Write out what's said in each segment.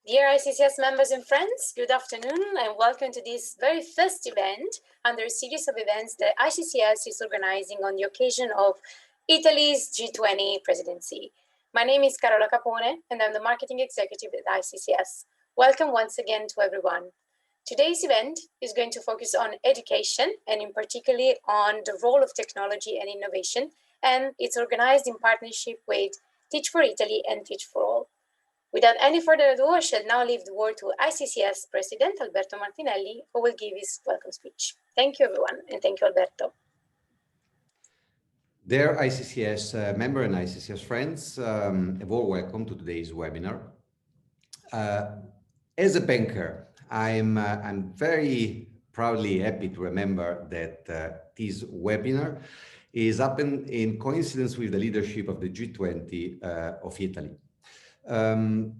Dear ICCS members and friends, good afternoon and welcome to this very first event under a series of events that ICCS is organizing on the occasion of Italy's G20 presidency. My name is Carola Capone and I'm the marketing executive at ICCS. Welcome once again to everyone. Today's event is going to focus on education and in particular on the role of technology and innovation, and it's organized in partnership with Teach for Italy and Teach for All. Without any further ado, I shall now leave the word to ICCS President Alberto Martinelli, who will give his welcome speech. Thank you, everyone, and thank you, Alberto. Dear ICCS member and ICCS friends, a warm welcome to today's webinar. As a banker, I'm very proudly happy to remember that this webinar is happened in coincidence with the leadership of the G20 of Italy. The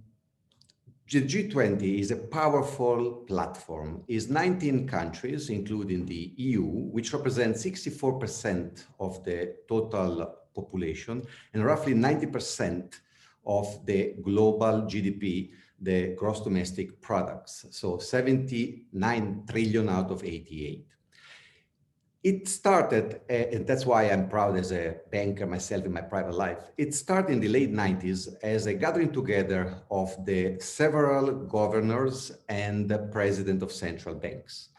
G20 is a powerful platform. It's 19 countries, including the EU, which represents 64% of the total population and roughly 90% of the global GDP, the gross domestic products. So 79 trillion out of 88. It started, and that's why I'm proud as a banker myself in my private life. It started in the late 90s as a gathering together of the several governors and the president of central banks.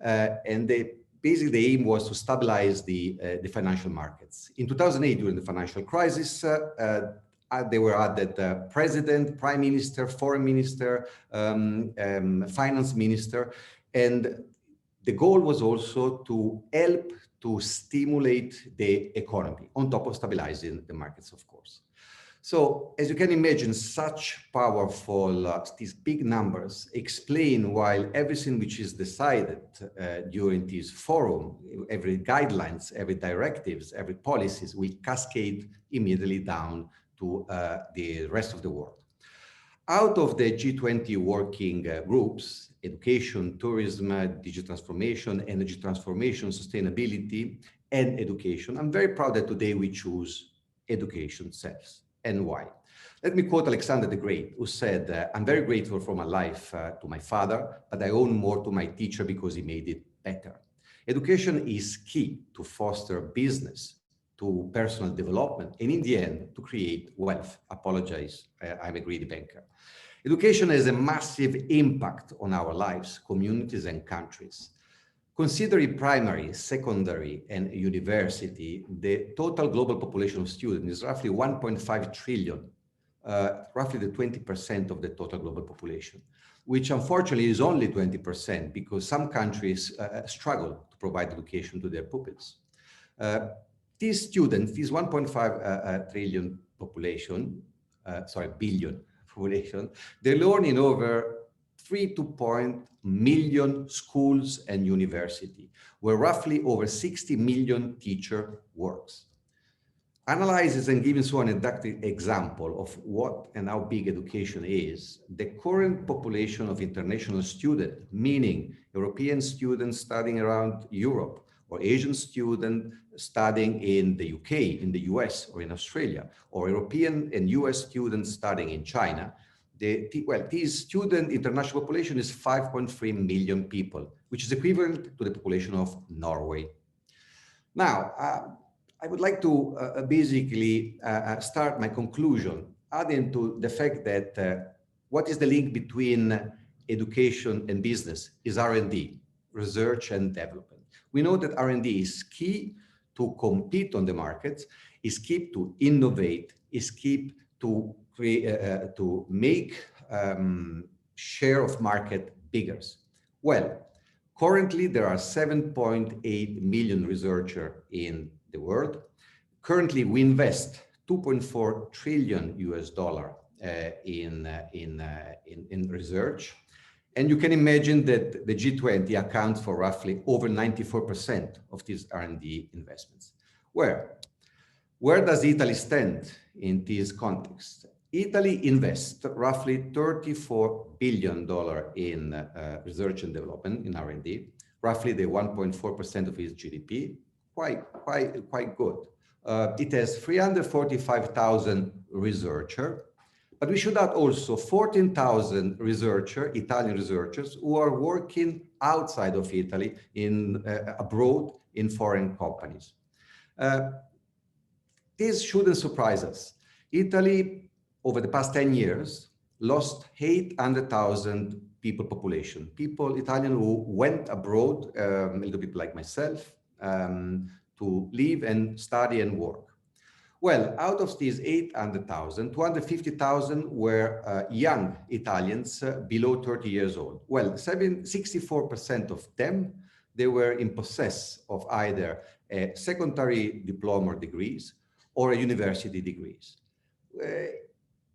Basically, the aim was to stabilize the financial markets. In 2008, during the financial crisis, they were added president, prime minister, foreign minister, finance minister, and the goal was also to help to stimulate the economy on top of stabilizing the markets, of course. So as you can imagine, such powerful, these big numbers explain why everything which is decided during this forum, every guidelines, every directives, every policies will cascade immediately down to the rest of the world. Out of the G20 working groups, education, tourism, digital transformation, energy transformation, sustainability, and education, I'm very proud that today we choose education itself. And why? Let me quote Alexander the Great, who said, I'm very grateful for my life to my father, but I owe more to my teacher because he made it better. Education is key to foster business, to personal development, and in the end, to create wealth. Apologize, I'm a greedy banker. Education has a massive impact on our lives, communities, and countries. Considering primary, secondary, and university, the total global population of students is roughly 1.5 trillion, roughly the 20% of the total global population, which unfortunately is only 20% because some countries struggle to provide education to their pupils. These students, this 1.5 trillion population, billion population, they learn in over 3.2 million schools and university, where roughly over 60 million teacher works. Analyzes and giving so an didactic example of what and how big education is, the current population of international students, meaning European students studying around Europe, or Asian student studying in the UK, in the US, or in Australia, or European and US students studying in China, this student international population is 5.3 million people, which is equivalent to the population of Norway. Now, I would like to basically start my conclusion adding to the fact that what is the link between education and business is R&D, research and development. We know that R&D is key to compete on the markets, is key to innovate, is key to create, to make share of market bigger. Well, currently there are 7.8 million researchers in the world. Currently, we invest $2.4 trillion in research. And you can imagine that the G20 accounts for roughly over 94% of these R&D investments. Where does Italy stand in this context? Italy invests roughly $34 billion in research and development in R&D, roughly the 1.4% of its GDP, quite good. It has 345,000 researchers, But we should add also 14,000 Italian researchers, who are working outside of Italy, abroad in foreign companies. This shouldn't surprise us. Italy, over the past 10 years, lost 800,000 people population, Italian who went abroad, a little bit like myself, to live and study and work. Well, out of these 800,000, 250,000 were young Italians below 30 years old. Well, 64% of them, they were in possess of either a secondary diploma or degrees or a university degrees,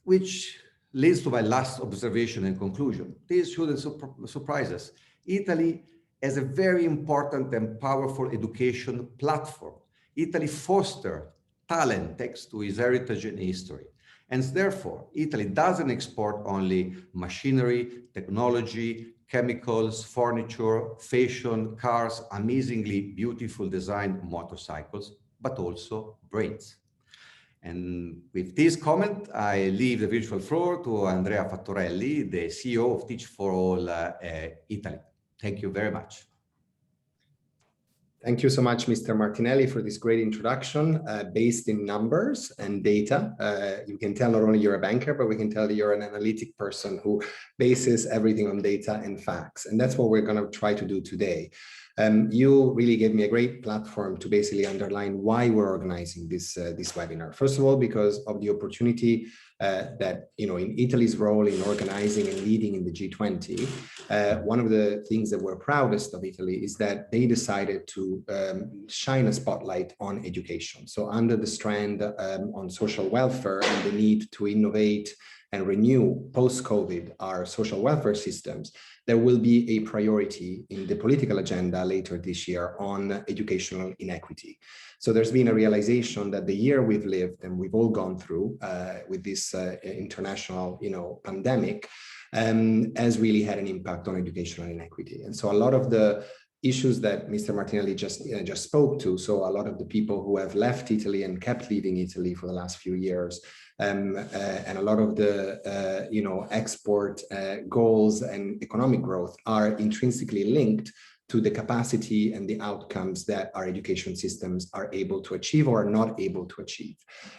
which leads to my last observation and conclusion. This shouldn't surprise us. Italy has a very important and powerful education platform. Italy fosters talent thanks to its heritage and history. And therefore, Italy doesn't export only machinery, technology, chemicals, furniture, fashion, cars, amazingly beautiful designed motorcycles, but also brains. And with this comment, I leave the virtual floor to Andrea Fattorelli, the CEO of Teach for All Italy. Thank you very much. Thank you so much, Mr. Martinelli, for this great introduction based in numbers and data. You can tell not only you're a banker, but we can tell that you're an analytic person who bases everything on data and facts. And that's what we're going to try to do today. You really gave me a great platform to basically underline why we're organizing this webinar. First of all, because of the opportunity that, in Italy's role in organizing and leading in the G20, one of the things that we're proudest of Italy is that they decided to shine a spotlight on education. So under the strand on social welfare and the need to innovate and renew post-COVID our social welfare systems, there will be a priority in the political agenda later this year on educational inequity. So there's been a realization that the year we've lived and we've all gone through with this international, pandemic has really had an impact on educational inequity. And so a lot of the issues that Mr. Martinelli just spoke to, so a lot of the people who have left Italy and kept leaving Italy for the last few years, and a lot of the export goals and economic growth are intrinsically linked to the capacity and the outcomes that our education systems are able to achieve or are not able to achieve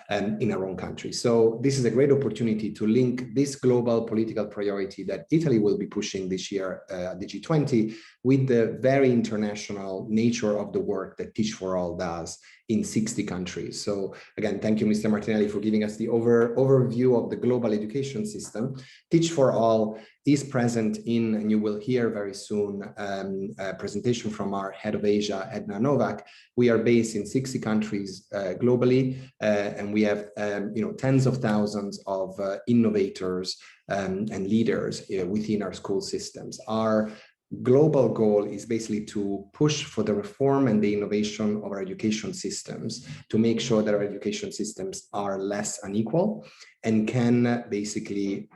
in our own country. So this is a great opportunity to link this global political priority that Italy will be pushing this year, the G20, with the very international nature of the work that Teach for All does in 60 countries. So again, thank you, Mr. Martinelli, for giving us the overview of the global education system. Teach for All is present in, and you will hear very soon, a presentation from our head of Asia, Edna Novak. We are based in 60 countries globally, and we have tens of thousands of innovators and leaders within our school systems. Our global goal is basically to push for the reform and the innovation of our education systems to make sure that our education systems are less unequal and can basically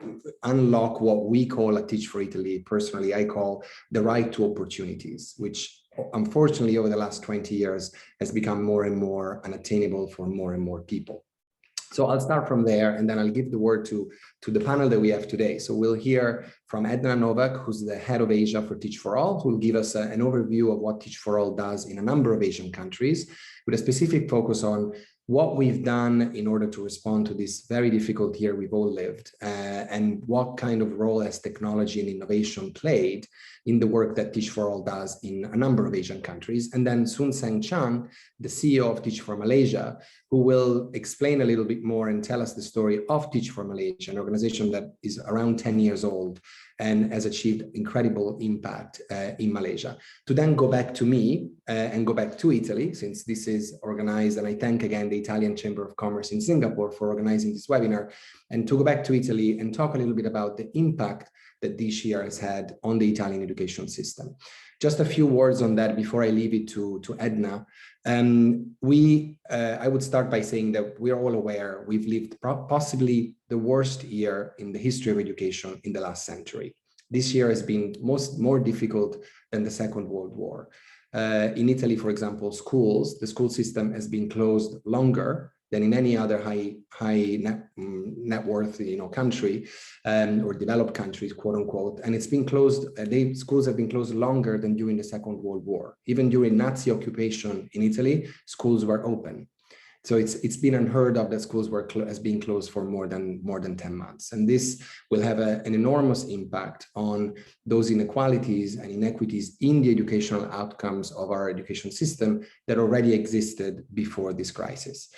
unlock what we call at Teach for Italy, personally, I call the right to opportunities, which unfortunately over the last 20 years has become more and more unattainable for more and more people. So I'll start from there, and then I'll give the word to the panel that we have today. So we'll hear from Edna Novak, who's the head of Asia for Teach for All, who will give us an overview of what Teach for All does in a number of Asian countries, with a specific focus on what we've done in order to respond to this very difficult year we've all lived, and what kind of role has technology and innovation played in the work that Teach for All does in a number of Asian countries. And then Sun Seng Chang, the CEO of Teach for Malaysia, who will explain a little bit more and tell us the story of Teach for Malaysia, an organization that is around 10 years old and has achieved incredible impact in Malaysia. To then go back to me and go back to Italy, since this is organized, and I thank again the Italian Chamber of Commerce in Singapore for organizing this webinar, and to go back to Italy and talk a little bit about the impact that this year has had on the Italian education system. Just a few words on that before I leave it to Edna. I would start by saying that we're all aware we've lived possibly the worst year in the history of education in the last century. This year has been more difficult than the Second World War. In Italy, for example, the school system has been closed longer than in any other high net worth country or developed countries, quote unquote. And it's been closed. Schools have been closed longer than during the Second World War. Even during Nazi occupation in Italy, schools were open. So it's been unheard of that schools has been closed for more than 10 months. And this will have an enormous impact on those inequalities and inequities in the educational outcomes of our education system that already existed before this crisis.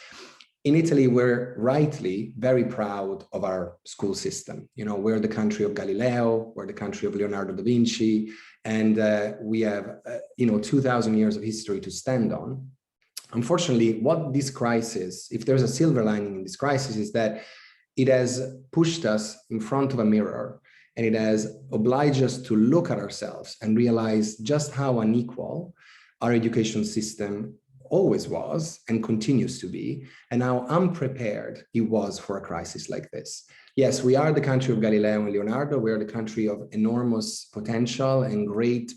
In Italy, we're rightly very proud of our school system. We're the country of Galileo, we're the country of Leonardo da Vinci, and we have 2,000 years of history to stand on. Unfortunately, what this crisis, if there's a silver lining in this crisis, is that it has pushed us in front of a mirror, and it has obliged us to look at ourselves and realize just how unequal our education system always was and continues to be, and how unprepared it was for a crisis like this. Yes, we are the country of Galileo and Leonardo. We are the country of enormous potential and great,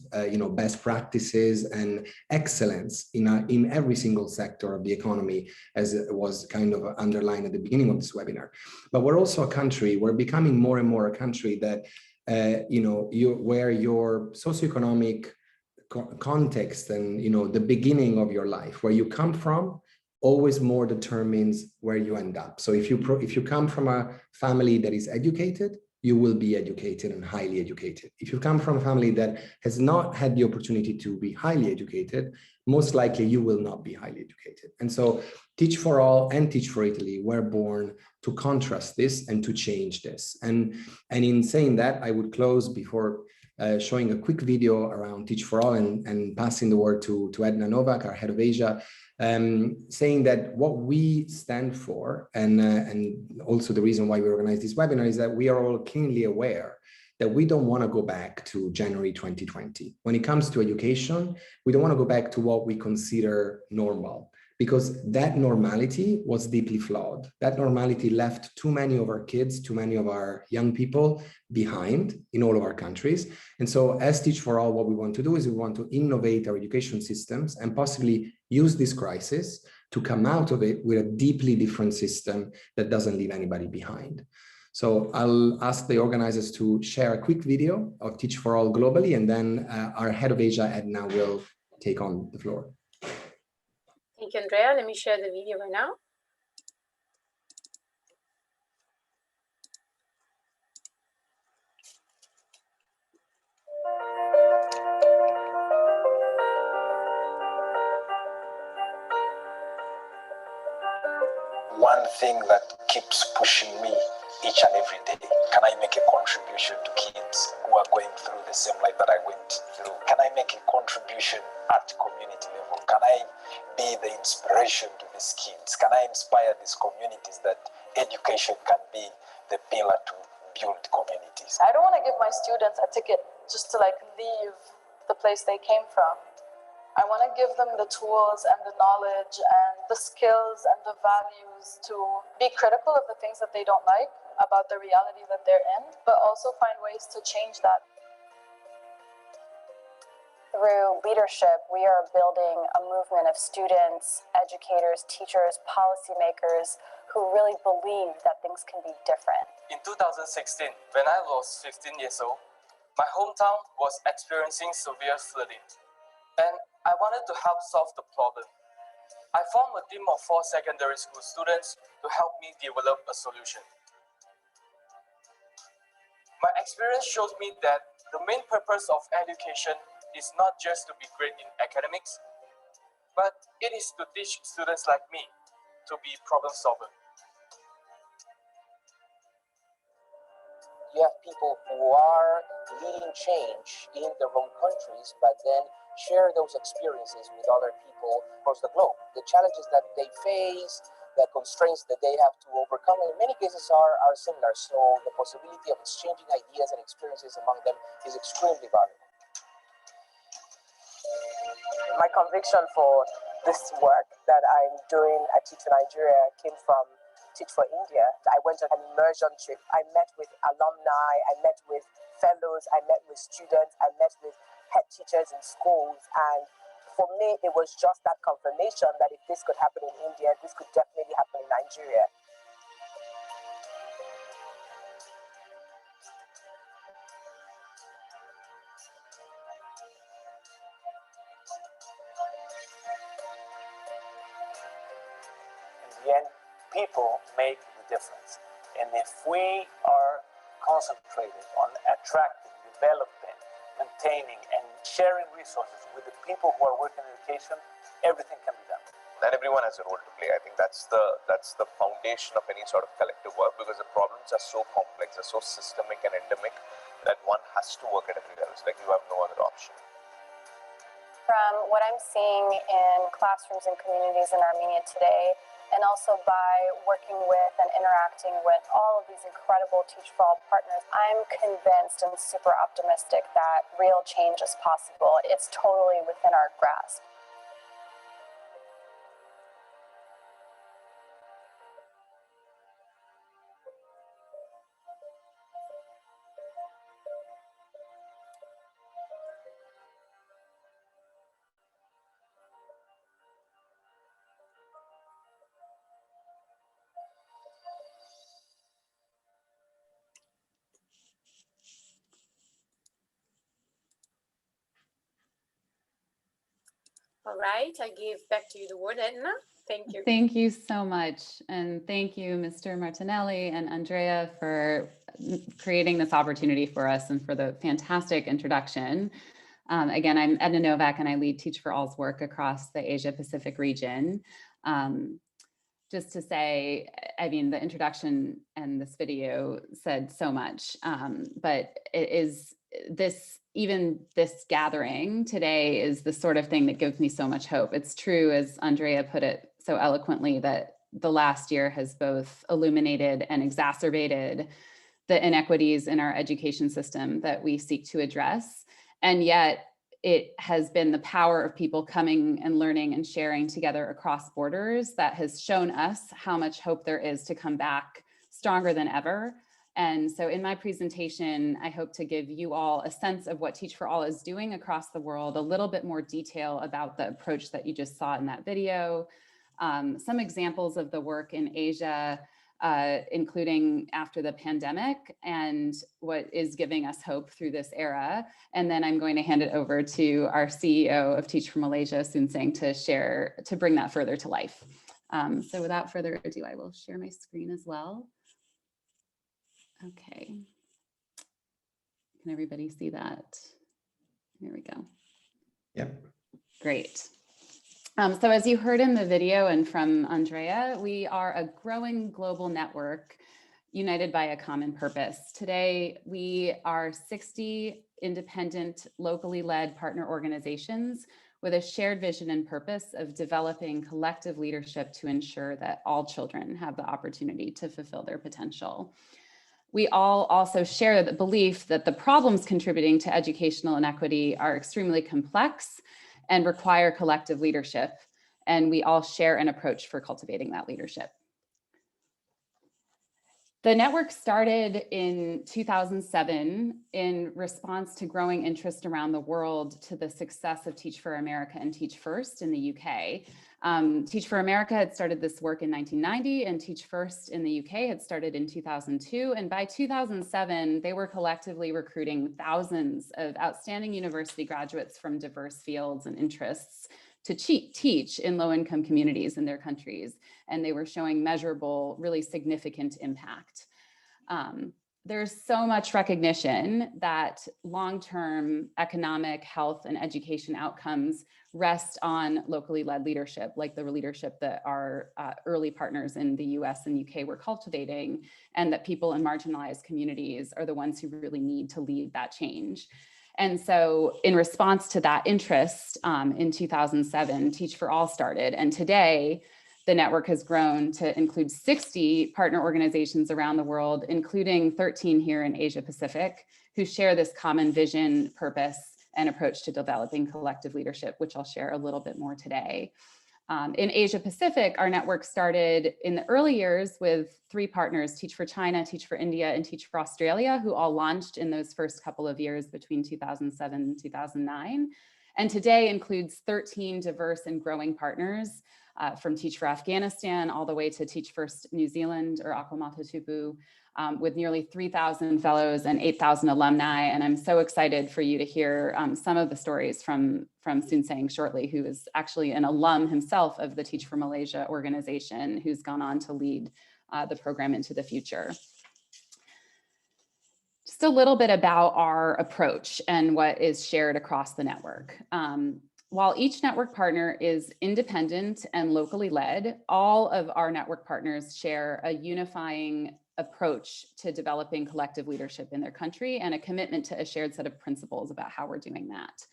best practices and excellence in every single sector of the economy, as it was kind of underlined at the beginning of this webinar. But we're also a country, we're becoming more and more a country that, where your socioeconomic context and the beginning of your life, where you come from, always more determines where you end up. So if you come from a family that is educated, you will be educated and highly educated. If you come from a family that has not had the opportunity to be highly educated, most likely you will not be highly educated. And so Teach for All and Teach for Italy were born to contrast this and to change this. And in saying that, I would close before showing a quick video around Teach for All and passing the word to Edna Novak, our head of Asia, saying that what we stand for, and also the reason why we organize this webinar, is that we are all keenly aware that we don't want to go back to January 2020. When it comes to education, we don't want to go back to what we consider normal, because that normality was deeply flawed. That normality left too many of our kids, too many of our young people behind in all of our countries. And so as Teach for All, what we want to do is we want to innovate our education systems and possibly use this crisis to come out of it with a deeply different system that doesn't leave anybody behind. So I'll ask the organizers to share a quick video of Teach for All globally, and then our head of Asia, Edna, will take on the floor. Thank you, Andrea. Let me share the video right now. One thing that keeps pushing me each and every day: can I make a contribution to kids who are going through the same life that I went through? Can I make a contribution at community level? Can I be the inspiration to these kids? Can I inspire these communities that education can be the pillar to build communities? I don't want to give my students a ticket just to leave the place they came from. I want to give them the tools and the knowledge and the skills and the values to be critical of the things that they don't like about the reality that they're in, but also find ways to change that. Through leadership, we are building a movement of students, educators, teachers, policymakers who really believe that things can be different. In 2016, when I was 15 years old, my hometown was experiencing severe flooding, and I wanted to help solve the problem. I formed a team of 4 secondary school students to help me develop a solution. My experience shows me that the main purpose of education is not just to be great in academics, but it is to teach students like me to be problem solvers. You have people who are leading change in their own countries, but then share those experiences with other people across the globe. The challenges that they face, the constraints that they have to overcome, in many cases are similar. So the possibility of exchanging ideas and experiences among them is extremely valuable. My conviction for this work that I'm doing at Teach for Nigeria came from Teach for India. I went on an immersion trip. I met with alumni, I met with fellows, I met with students, I met with head teachers in schools, and For me, it was just that confirmation that if this could happen in India, this could definitely happen in Nigeria. In the end, people make the difference. And if we are concentrated on attracting, developing, maintaining, and sharing resources with the people who are working in education, everything can be done. And everyone has a role to play. I think that's the foundation of any sort of collective work, because the problems are so complex, they're so systemic and endemic that one has to work at every level. It's like you have no other option. From what I'm seeing in classrooms and communities in Armenia today, and also by working with and interacting with all of these incredible Teach for All partners, I'm convinced and super optimistic that real change is possible. It's totally within our grasp. All right, I give back to you the word, Edna. Thank you. Thank you so much. And thank you, Mr. Martinelli and Andrea, for creating this opportunity for us and for the fantastic introduction. Again, I'm Edna Novak and I lead Teach for All's work across the Asia Pacific region. Just to say, I mean, the introduction and this video said so much, but it is even this gathering today is the sort of thing that gives me so much hope. It's true, as Andrea put it so eloquently, that the last year has both illuminated and exacerbated the inequities in our education system that we seek to address. And yet it has been the power of people coming and learning and sharing together across borders that has shown us how much hope there is to come back stronger than ever. And so in my presentation, I hope to give you all a sense of what Teach for All is doing across the world, a little bit more detail about the approach that you just saw in that video, some examples of the work in Asia, including after the pandemic and what is giving us hope through this era. And then I'm going to hand it over to our CEO of Teach for Malaysia, Soon Sang, to bring that further to life. So without further ado, I will share my screen as well. Okay. Can everybody see that? Here we go. Yep. Great. So as you heard in the video and from Andrea, we are a growing global network united by a common purpose. Today, we are 60 independent, locally led partner organizations with a shared vision and purpose of developing collective leadership to ensure that all children have the opportunity to fulfill their potential. We all also share the belief that the problems contributing to educational inequity are extremely complex and require collective leadership. And we all share an approach for cultivating that leadership. The network started in 2007 in response to growing interest around the world to the success of Teach for America and Teach First in the UK. Teach for America had started this work in 1990 and Teach First in the UK had started in 2002. And by 2007, they were collectively recruiting thousands of outstanding university graduates from diverse fields and interests to teach in low-income communities in their countries. And they were showing measurable, really significant impact. There's so much recognition that long-term economic, health, and education outcomes rest on locally led leadership, like the leadership that our early partners in the US and UK were cultivating, and that people in marginalized communities are the ones who really need to lead that change. And so in response to that interest, in 2007, Teach for All started. And today, the network has grown to include 60 partner organizations around the world, including 13 here in Asia Pacific, who share this common vision, purpose, and approach to developing collective leadership, which I'll share a little bit more today. In Asia Pacific, our network started in the early years with 3 partners, Teach for China, Teach for India, and Teach for Australia, who all launched in those first couple of years between 2007 and 2009. and today includes 13 diverse and growing partners, from Teach for Afghanistan all the way to Teach First New Zealand, or Akwamata Tupu, with nearly 3,000 fellows and 8,000 alumni. And I'm so excited for you to hear some of the stories from Sunsang shortly, who is actually an alum himself of the Teach for Malaysia organization, who's gone on to lead the program into the future. Just a little bit about our approach and what is shared across the network. While each network partner is independent and locally led, all of our network partners share a unifying approach to developing collective leadership in their country and a commitment to a shared set of principles about how we're doing that.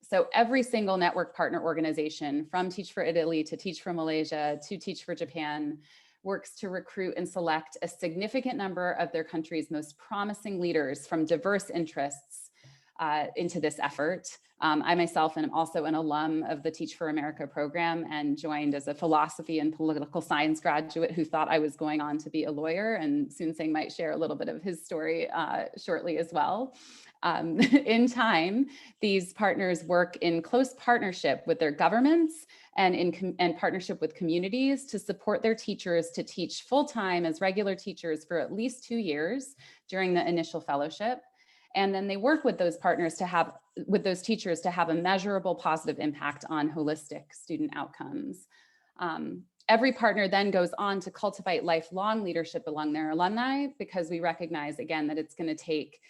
So every single network partner organization, from Teach for Italy to Teach for Malaysia to Teach for Japan, works to recruit and select a significant number of their country's most promising leaders from diverse interests into this effort. I myself am also an alum of the Teach for America program and joined as a philosophy and political science graduate who thought I was going on to be a lawyer, and Sunsang might share a little bit of his story shortly as well. In time, these partners work in close partnership with their governments and in partnership with communities to support their teachers to teach full-time as regular teachers for at least 2 years during the initial fellowship. And then they work with those partners to have, with those teachers to have a measurable positive impact on holistic student outcomes. Every partner then goes on to cultivate lifelong leadership among their alumni, because we recognize, again, that it's going to take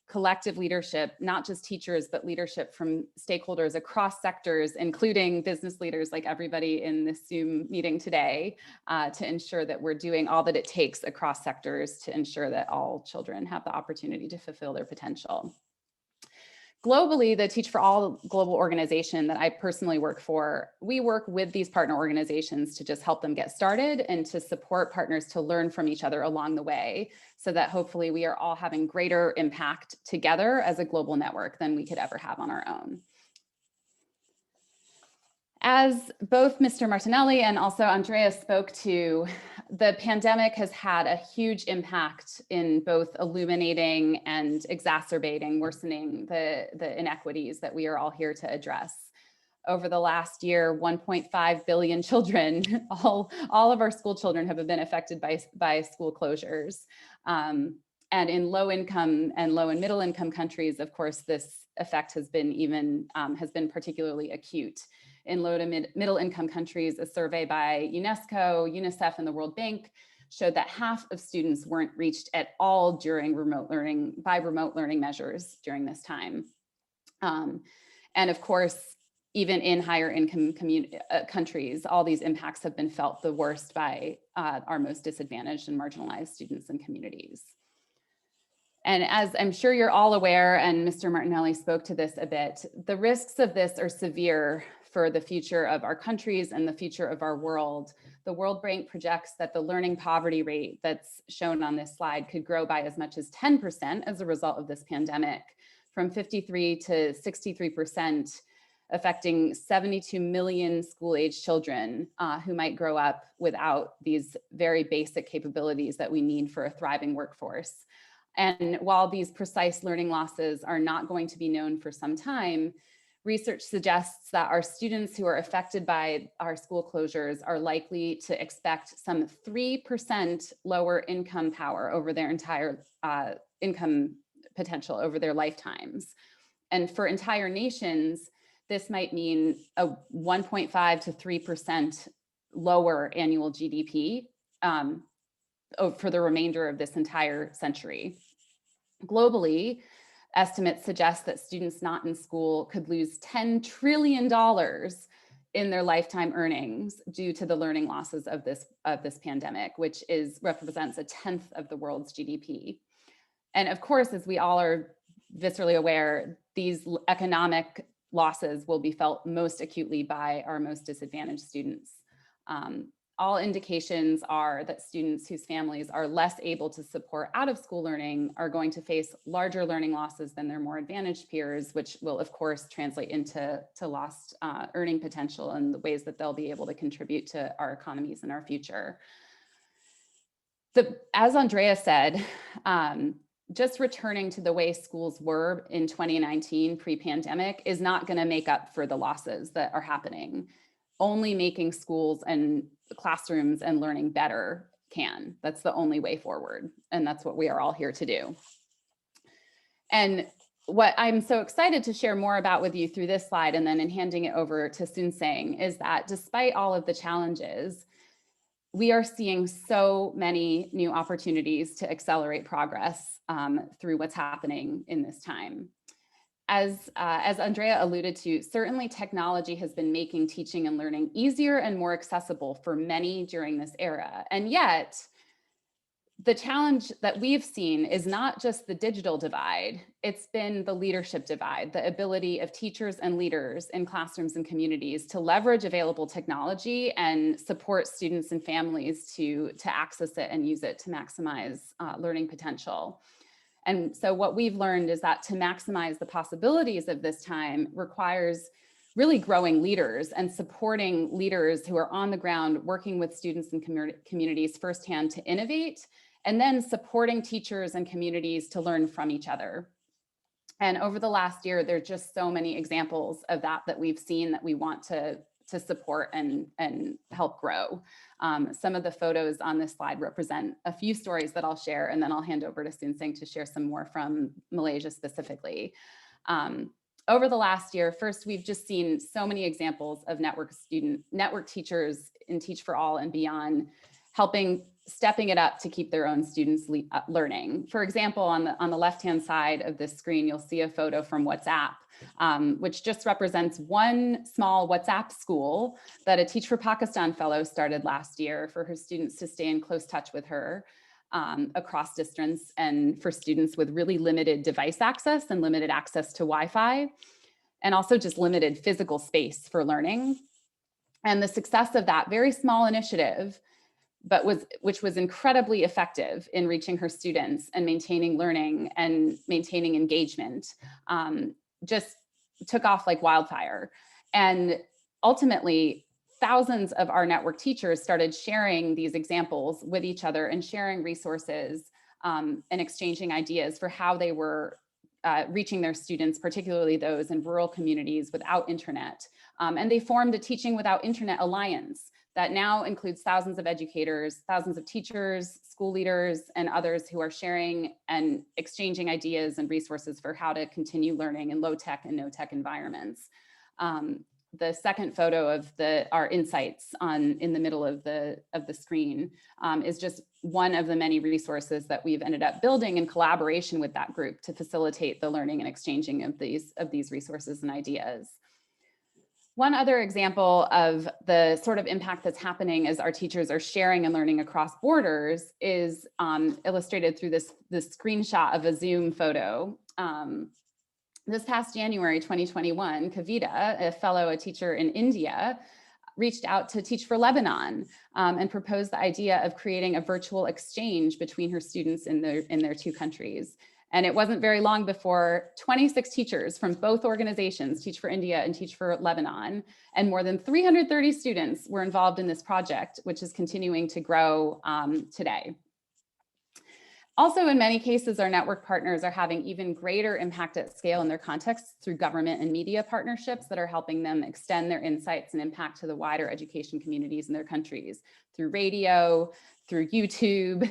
collective leadership, not just teachers, but leadership from stakeholders across sectors, including business leaders like everybody in this Zoom meeting today, to ensure that we're doing all that it takes across sectors to ensure that all children have the opportunity to fulfill their potential. Globally, the Teach for All global organization that I personally work for, we work with these partner organizations to just help them get started and to support partners to learn from each other along the way, so that hopefully we are all having greater impact together as a global network than we could ever have on our own. As both Mr. Martinelli and also Andrea spoke to, the pandemic has had a huge impact in both illuminating and exacerbating, worsening the inequities that we are all here to address. Over the last year, 1.5 billion children, all of our school children have been affected by school closures. And in low income and low and middle income countries, of course, this effect has been particularly acute. In low to middle income countries, a survey by UNESCO, UNICEF, and the World Bank showed that half of students weren't reached at all during remote learning measures during this time. And of course, even in higher income countries, all these impacts have been felt the worst by our most disadvantaged and marginalized students and communities. And as I'm sure you're all aware, and Mr. Martinelli spoke to this a bit, the risks of this are severe for the future of our countries and the future of our world. The World Bank projects that the learning poverty rate that's shown on this slide could grow by as much as 10% as a result of this pandemic, from 53 to 63%, affecting 72 million school-age children who might grow up without these very basic capabilities that we need for a thriving workforce. And while these precise learning losses are not going to be known for some time, research suggests that our students who are affected by our school closures are likely to expect some 3% lower income power over their entire income potential over their lifetimes. And for entire nations, this might mean a 1.5 to 3% lower annual GDP for the remainder of this entire century. Globally, estimates suggest that students not in school could lose $10 trillion in their lifetime earnings due to the learning losses of this pandemic, which represents 1/10 of the world's GDP. And of course, as we all are viscerally aware, these economic losses will be felt most acutely by our most disadvantaged students. All indications are that students whose families are less able to support out-of-school learning are going to face larger learning losses than their more advantaged peers, which will, of course, translate into lost earning potential and the ways that they'll be able to contribute to our economies and our future. As Andrea said, just returning to the way schools were in 2019 pre-pandemic is not going to make up for the losses that are happening. Only making schools and classrooms and learning better can. That's the only way forward. And that's what we are all here to do. And what I'm so excited to share more about with you through this slide and then in handing it over to Sunsang is that despite all of the challenges, we are seeing so many new opportunities to accelerate progress through what's happening in this time. As Andrea alluded to, certainly technology has been making teaching and learning easier and more accessible for many during this era. And yet, the challenge that we've seen is not just the digital divide, it's been the leadership divide, the ability of teachers and leaders in classrooms and communities to leverage available technology and support students and families to access it and use it to maximize learning potential. And so what we've learned is that to maximize the possibilities of this time requires really growing leaders and supporting leaders who are on the ground working with students and communities firsthand to innovate, and then supporting teachers and communities to learn from each other. And over the last year, there's just so many examples of that we've seen that we want to support and help grow. Some of the photos on this slide represent a few stories that I'll share, and then I'll hand over to Sunsang to share some more from Malaysia specifically. Over the last year, first, we've just seen so many examples of network teachers in Teach for All and beyond, stepping it up to keep their own students learning. For example, on the left-hand side of this screen, you'll see a photo from WhatsApp, which just represents one small WhatsApp school that a Teach for Pakistan fellow started last year for her students to stay in close touch with her across distance, and for students with really limited device access and limited access to Wi-Fi, and also just limited physical space for learning. And the success of that very small initiative, which was incredibly effective in reaching her students and maintaining learning and maintaining engagement, just took off like wildfire. And ultimately, thousands of our network teachers started sharing these examples with each other and sharing resources and exchanging ideas for how they were reaching their students, particularly those in rural communities without internet. And they formed a Teaching Without Internet Alliance that now includes thousands of educators, thousands of teachers, school leaders, and others who are sharing and exchanging ideas and resources for how to continue learning in low-tech and no-tech environments. The second photo of our insights in the middle of the screen is just one of the many resources that we've ended up building in collaboration with that group to facilitate the learning and exchanging of these resources and ideas. One other example of the sort of impact that's happening as our teachers are sharing and learning across borders is illustrated through this screenshot of a Zoom photo. This past January 2021, Kavita, a teacher in India, reached out to Teach for Lebanon and proposed the idea of creating a virtual exchange between her students in their two countries. And it wasn't very long before 26 teachers from both organizations, Teach for India and Teach for Lebanon, and more than 330 students were involved in this project, which is continuing to grow today. Also, in many cases, our network partners are having even greater impact at scale in their contexts through government and media partnerships that are helping them extend their insights and impact to the wider education communities in their countries through radio, through YouTube,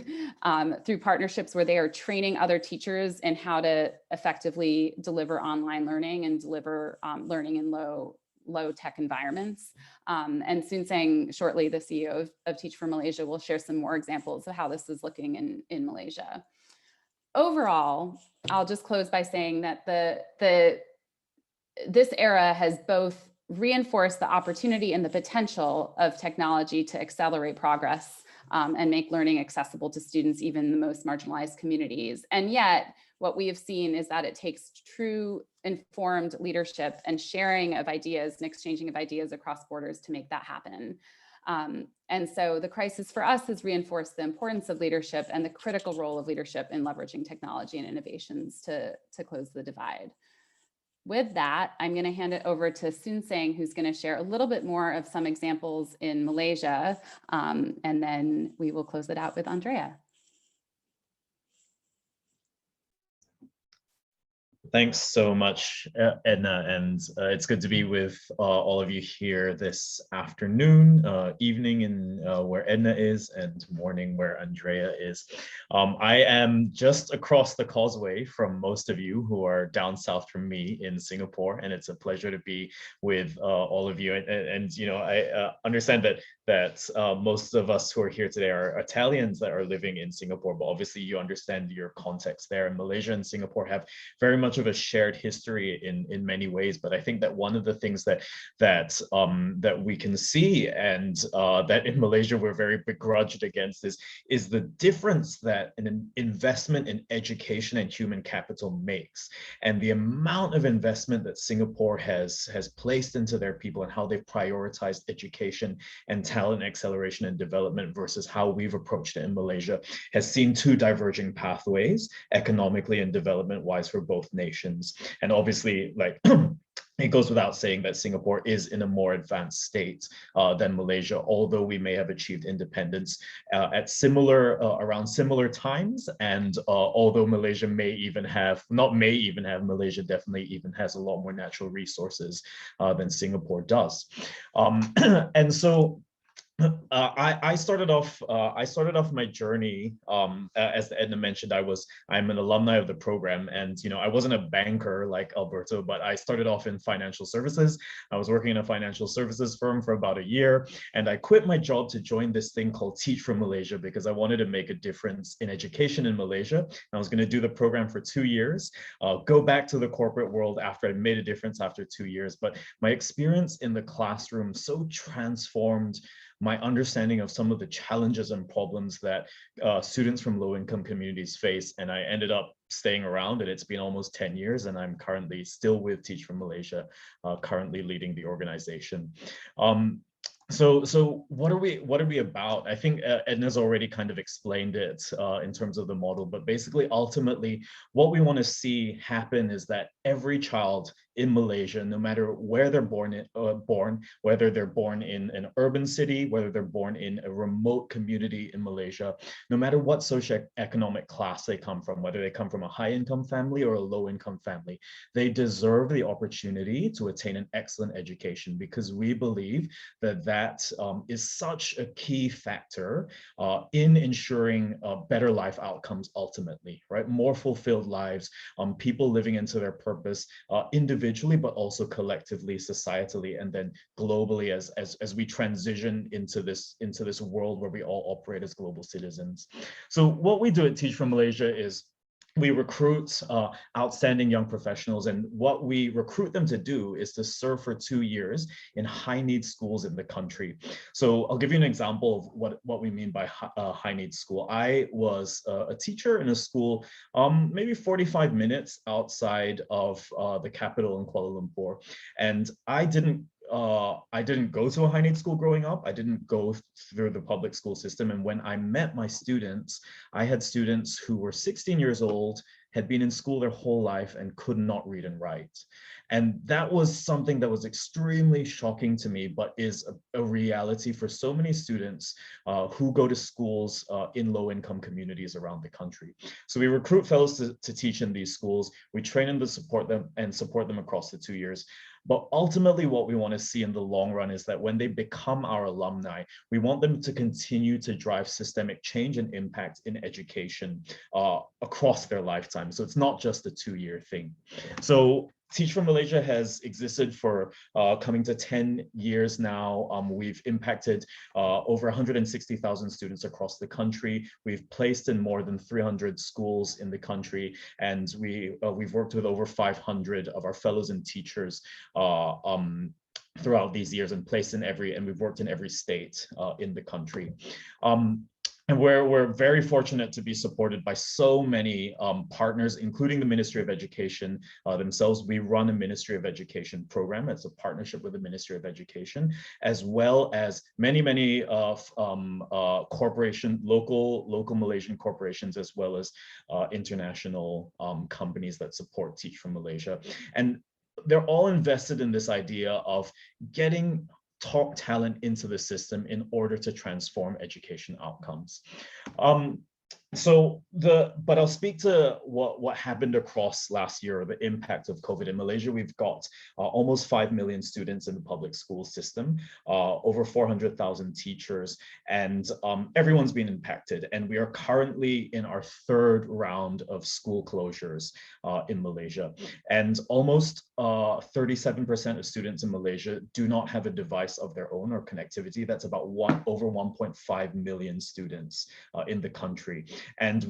through partnerships where they are training other teachers in how to effectively deliver online learning and deliver learning in low-tech environments. And Sunsang, shortly, the CEO of Teach for Malaysia, will share some more examples of how this is looking in Malaysia. Overall, I'll just close by saying that this era has both reinforced the opportunity and the potential of technology to accelerate progress and make learning accessible to students, even in the most marginalized communities. And yet, what we have seen is that it takes true informed leadership and sharing of ideas and exchanging of ideas across borders to make that happen. And so the crisis for us has reinforced the importance of leadership and the critical role of leadership in leveraging technology and innovations to close the divide. With that, I'm going to hand it over to Sunsang, who's going to share a little bit more of some examples in Malaysia, and then we will close it out with Andrea. Thanks so much, Edna, and it's good to be with all of you here this afternoon, evening in where Edna is, and morning where Andrea is. I am just across the causeway from most of you who are down south from me in Singapore, and it's a pleasure to be with all of you. And you know, I understand that most of us who are here today are Italians that are living in Singapore, but obviously you understand your context there. And Malaysia and Singapore have very much of a shared history in many ways, but I think that one of the things that we can see, and that in Malaysia we're very begrudged against, is the difference that an investment in education and human capital makes, and the amount of investment that Singapore has placed into their people and how they've prioritized education and talent acceleration and development versus how we've approached it in Malaysia has seen two diverging pathways, economically and development-wise, for both nations. And obviously, like, it goes without saying that Singapore is in a more advanced state than Malaysia, although we may have achieved independence at around similar times. And although Malaysia Malaysia definitely even has a lot more natural resources than Singapore does. And so I started off my journey, as Edna mentioned. I'm an alumni of the program, and you know, I wasn't a banker like Alberto, but I started off in financial services. I was working in a financial services firm for about a year, and I quit my job to join this thing called Teach for Malaysia because I wanted to make a difference in education in Malaysia. I was going to do the program for 2 years, go back to the corporate world after I made a difference after 2 years. But my experience in the classroom so transformed my understanding of some of the challenges and problems that students from low-income communities face. And I ended up staying around, and it's been almost 10 years, and I'm currently still with Teach for Malaysia, currently leading the organization. So what are we about? I think Edna's already kind of explained it in terms of the model, but basically, ultimately, what we want to see happen is that every child in Malaysia, no matter where they're born, whether they're born in an urban city, whether they're born in a remote community in Malaysia, no matter what socioeconomic class they come from, whether they come from a high-income family or a low-income family, they deserve the opportunity to attain an excellent education, because we believe that is such a key factor in ensuring better life outcomes ultimately, right? More fulfilled lives, people living into their purpose individually, but also collectively, societally, and then globally as we transition into this world where we all operate as global citizens. So what we do at Teach for Malaysia is we recruit outstanding young professionals, and what we recruit them to do is to serve for 2 years in high-need schools in the country. So I'll give you an example of what we mean by high-need school. I was a teacher in a school maybe 45 minutes outside of the capital in Kuala Lumpur, and I didn't go to a high need school growing up. I didn't go through the public school system. And when I met my students, I had students who were 16 years old, had been in school their whole life, and could not read and write. And that was something that was extremely shocking to me, but is a reality for so many students who go to schools in low-income communities around the country. So we recruit fellows to teach in these schools. We train them to support them across the 2 years. But ultimately, what we want to see in the long run is that when they become our alumni, we want them to continue to drive systemic change and impact in education across their lifetime. So it's not just a 2-year thing. So Teach for Malaysia has existed for coming to 10 years now. We've impacted over 160,000 students across the country. We've placed in more than 300 schools in the country, and we've worked with over 500 of our fellows and teachers throughout these years, and we've worked in every state in the country. And we're very fortunate to be supported by so many partners, including the Ministry of Education themselves. We run a Ministry of Education program. It's a partnership with the Ministry of Education, as well as many local Malaysian corporations, as well as international companies that support Teach for Malaysia. And they're all invested in this idea of getting top talent into the system in order to transform education outcomes. But I'll speak to what happened across last year, the impact of COVID in Malaysia. We've got almost 5 million students in the public school system, over 400,000 teachers, and everyone's been impacted. And we are currently in our third round of school closures in Malaysia. And almost 37% of students in Malaysia do not have a device of their own or connectivity. That's about over 1.5 million students in the country. And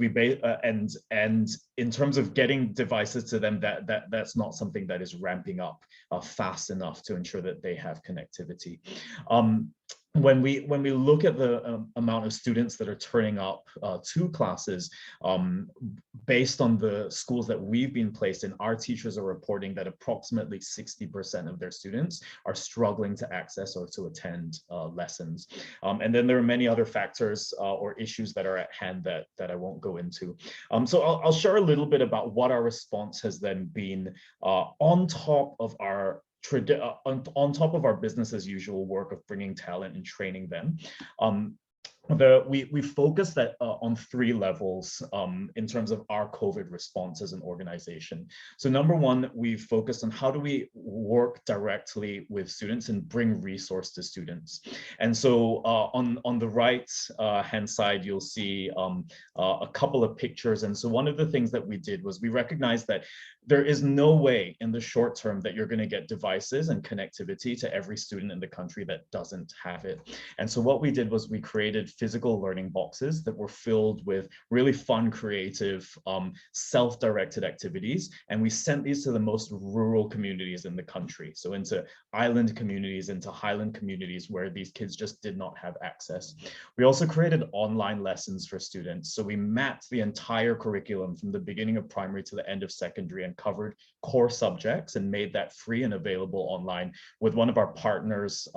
and in terms of getting devices to them, that's not something that is ramping up fast enough to ensure that they have connectivity. When we look at the amount of students that are turning up to classes, based on the schools that we've been placed in, our teachers are reporting that approximately 60% of their students are struggling to access or to attend lessons. And then there are many other factors or issues that are at hand that I won't go into. So I'll share a little bit about what our response has then been on top of our business as usual work of bringing talent and training them. We focused on 3 levels in terms of our COVID response as an organization. So number 1, we focused on how do we work directly with students and bring resource to students. And so on the right hand side, you'll see a couple of pictures. And so one of the things that we did was we recognized that there is no way in the short term that you're going to get devices and connectivity to every student in the country that doesn't have it. And so what we did was we created physical learning boxes that were filled with really fun, creative, self-directed activities. And we sent these to the most rural communities in the country. So into island communities, into highland communities where these kids just did not have access. We also created online lessons for students. So we mapped the entire curriculum from the beginning of primary to the end of secondary and covered core subjects and made that free and available online with one of our partners,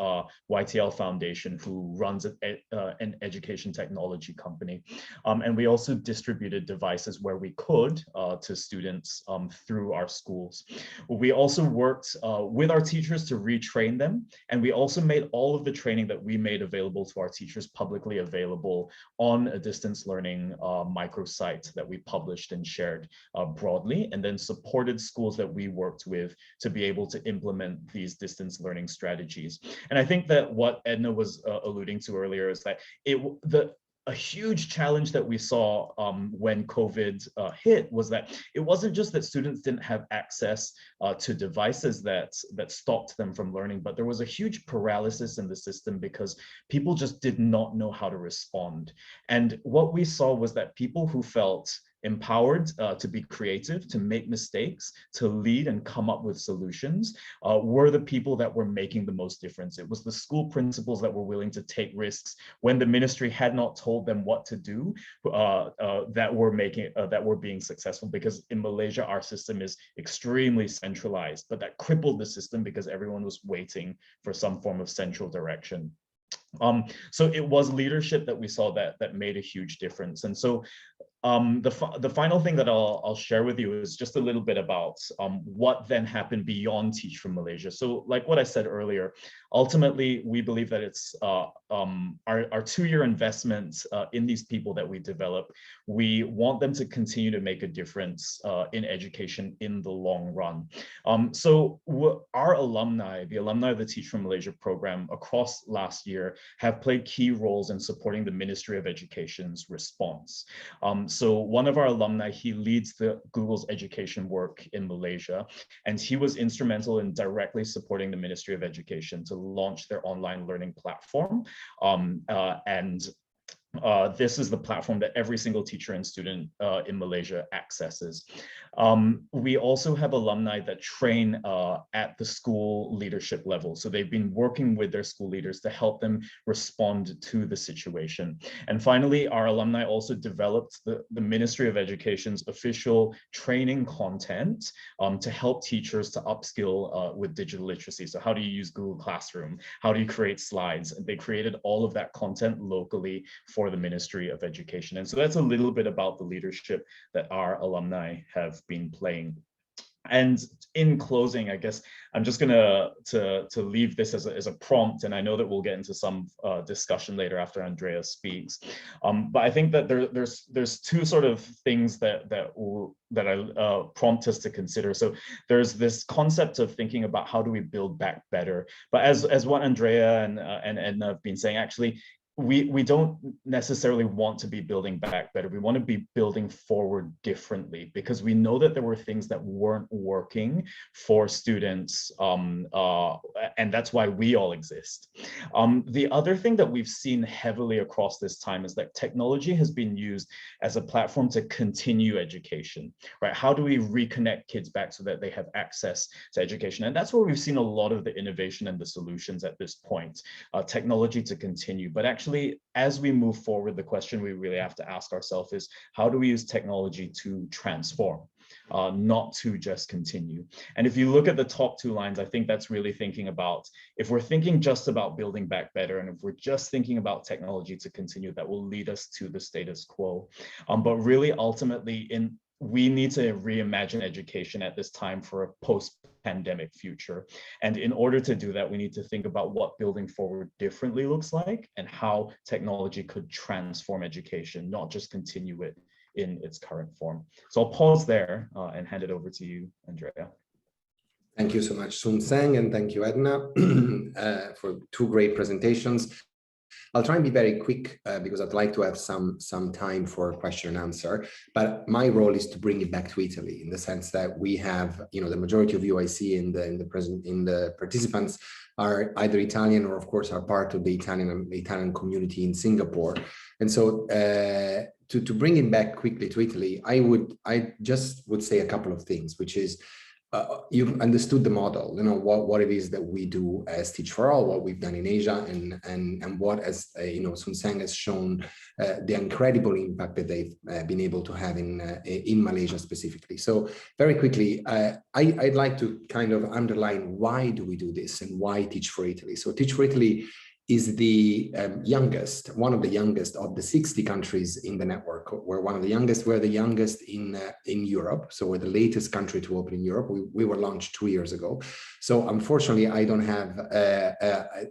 YTL Foundation, who runs an education technology company. And we also distributed devices where we could to students through our schools. We also worked with our teachers to retrain them. And we also made all of the training that we made available to our teachers publicly available on a distance learning microsite that we published and shared broadly, and then supported schools that we worked with to be able to implement these distance learning strategies. And I think that what Edna was alluding to earlier is that a huge challenge that we saw when COVID hit was that it wasn't just that students didn't have access to devices that stopped them from learning, but there was a huge paralysis in the system because people just did not know how to respond. And what we saw was that people who felt empowered to be creative, to make mistakes, to lead and come up with solutions, were the people that were making the most difference. It was the school principals that were willing to take risks when the ministry had not told them what to do, that were being successful. Because in Malaysia, our system is extremely centralized, but that crippled the system because everyone was waiting for some form of central direction. So it was leadership that we saw that made a huge difference. And so the final thing that I'll share with you is just a little bit about what then happened beyond Teach for Malaysia. So like what I said earlier, ultimately, we believe that it's our 2-year investment in these people that we develop. We want them to continue to make a difference in education in the long run. So our alumni, the alumni of the Teach for Malaysia program across last year have played key roles in supporting the Ministry of Education's response. So one of our alumni, he leads Google's education work in Malaysia, and he was instrumental in directly supporting the Ministry of Education to launch their online learning platform. This is the platform that every single teacher and student in Malaysia accesses. We also have alumni that train at the school leadership level. So they've been working with their school leaders to help them respond to the situation. And finally, our alumni also developed the Ministry of Education's official training content to help teachers to upskill with digital literacy. So how do you use Google Classroom? How do you create slides? And they created all of that content locally for the Ministry of Education. And so that's a little bit about the leadership that our alumni have been playing. And in closing, I guess I'm just gonna to leave this as a prompt, and I know that we'll get into some discussion later after Andrea speaks. But I think that there's two sort of things that I prompt us to consider. So there's this concept of thinking about how do we build back better. But as what Andrea and Edna have been saying, actually, we don't necessarily want to be building back better. We want to be building forward differently, because we know that there were things that weren't working for students, and that's why we all exist. The other thing that we've seen heavily across this time is that technology has been used as a platform to continue education, right? How do we reconnect kids back so that they have access to education? And that's where we've seen a lot of the innovation and the solutions at this point, technology to continue. But actually, as we move forward, the question we really have to ask ourselves is, how do we use technology to transform, not to just continue? And if you look at the top two lines, I think that's really thinking about, if we're thinking just about building back better, and if we're just thinking about technology to continue, that will lead us to the status quo. But really, ultimately, we need to reimagine education at this time for a post-pandemic future. And in order to do that, we need to think about what building forward differently looks like, and how technology could transform education, not just continue it in its current form. So I'll pause there and hand it over to you, Andrea. Thank you so much, Sun Seng, and thank you, Edna, for two great presentations. I'll try and be very quick because I'd like to have some time for question and answer. But my role is to bring it back to Italy, in the sense that we have, the majority of you I see in the participants are either Italian, or of course are part of the Italian community in Singapore. And so to bring it back quickly to Italy, I just would say a couple of things, which is, you've understood the model, what it is that we do as Teach for All, what we've done in Asia, and what, as Sun Seng has shown, the incredible impact that they've been able to have in Malaysia specifically. So very quickly, I'd like to kind of underline, why do we do this and why Teach for Italy? So Teach for Italy is the one of the youngest of the 60 countries in the network. We're one of the youngest. We're the youngest in Europe. So we're the latest country to open in Europe. We were launched 2 years ago. So unfortunately, I don't have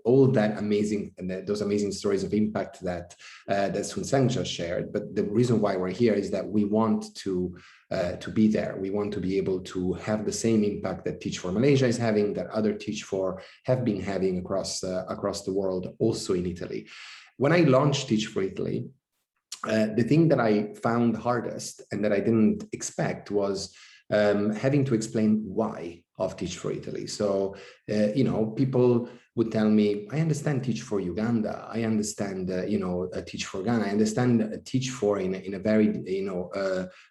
all that amazing, those amazing stories of impact that Sun Seng just shared. But the reason why we're here is that we want to be there. We want to be able to have the same impact that Teach for Malaysia is having, that other Teach for have been having across the world, also in Italy. When I launched Teach for Italy, the thing that I found hardest and that I didn't expect was having to explain why of Teach for Italy. So, people would tell me, I understand Teach for Uganda, I understand, Teach for Ghana, I understand Teach for in a very,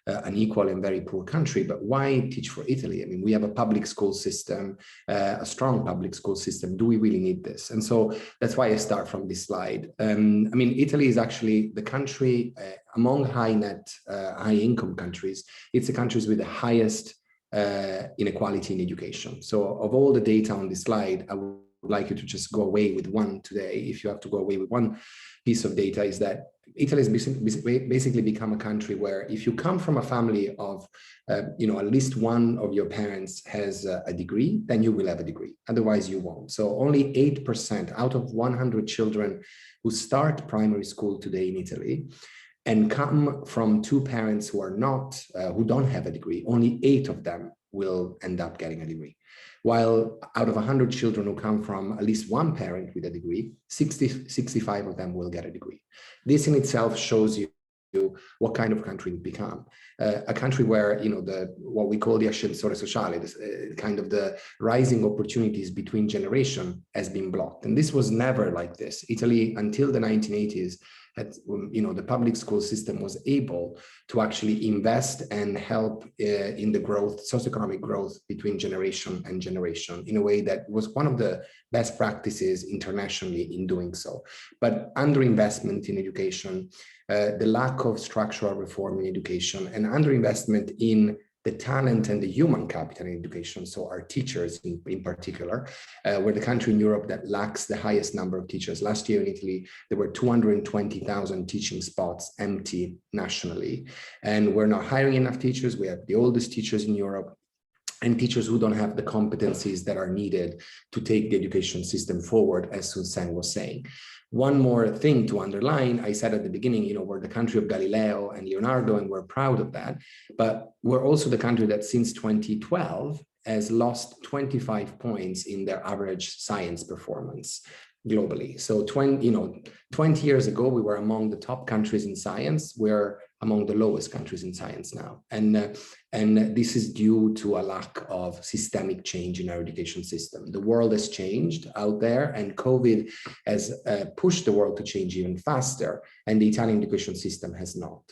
unequal and very poor country, but why Teach for Italy? I mean, we have a public school system, a strong public school system. Do we really need this? And so that's why I start from this slide. Italy is actually the country among high income countries. It's the countries with the highest inequality in education. So of all the data on this slide, I would like you to just go away with one today. If you have to go away with one piece of data, is that Italy has basically become a country where if you come from a family of, at least one of your parents has a degree, then you will have a degree. Otherwise, you won't. So only 8% out of 100 children who start primary school today in Italy and come from two parents who are not, who don't have a degree, only 8 of them will end up getting a degree. While out of 100 children who come from at least one parent with a degree, 65 of them will get a degree. This in itself shows you what kind of country we've become. A country where, what we call the ascensore sociale, kind of the rising opportunities between generation has been blocked. And this was never like this. Italy, until the 1980s, the public school system was able to actually invest and help in the growth, socioeconomic growth between generation and generation in a way that was one of the best practices internationally in doing so. But underinvestment in education, the lack of structural reform in education, and underinvestment in the talent and the human capital in education, so our teachers in particular, we're the country in Europe that lacks the highest number of teachers. Last year in Italy, there were 220,000 teaching spots empty nationally, and we're not hiring enough teachers. We have the oldest teachers in Europe. and teachers who don't have the competencies that are needed to take the education system forward, as Sun Sang was saying. One more thing to underline, I said at the beginning, we're the country of Galileo and Leonardo, and we're proud of that, but we're also the country that since 2012 has lost 25 points in their average science performance globally. So 20 years ago, we were among the top countries in science. We're among the lowest countries in science now. And this is due to a lack of systemic change in our education system. The world has changed out there, and COVID has pushed the world to change even faster, and the Italian education system has not.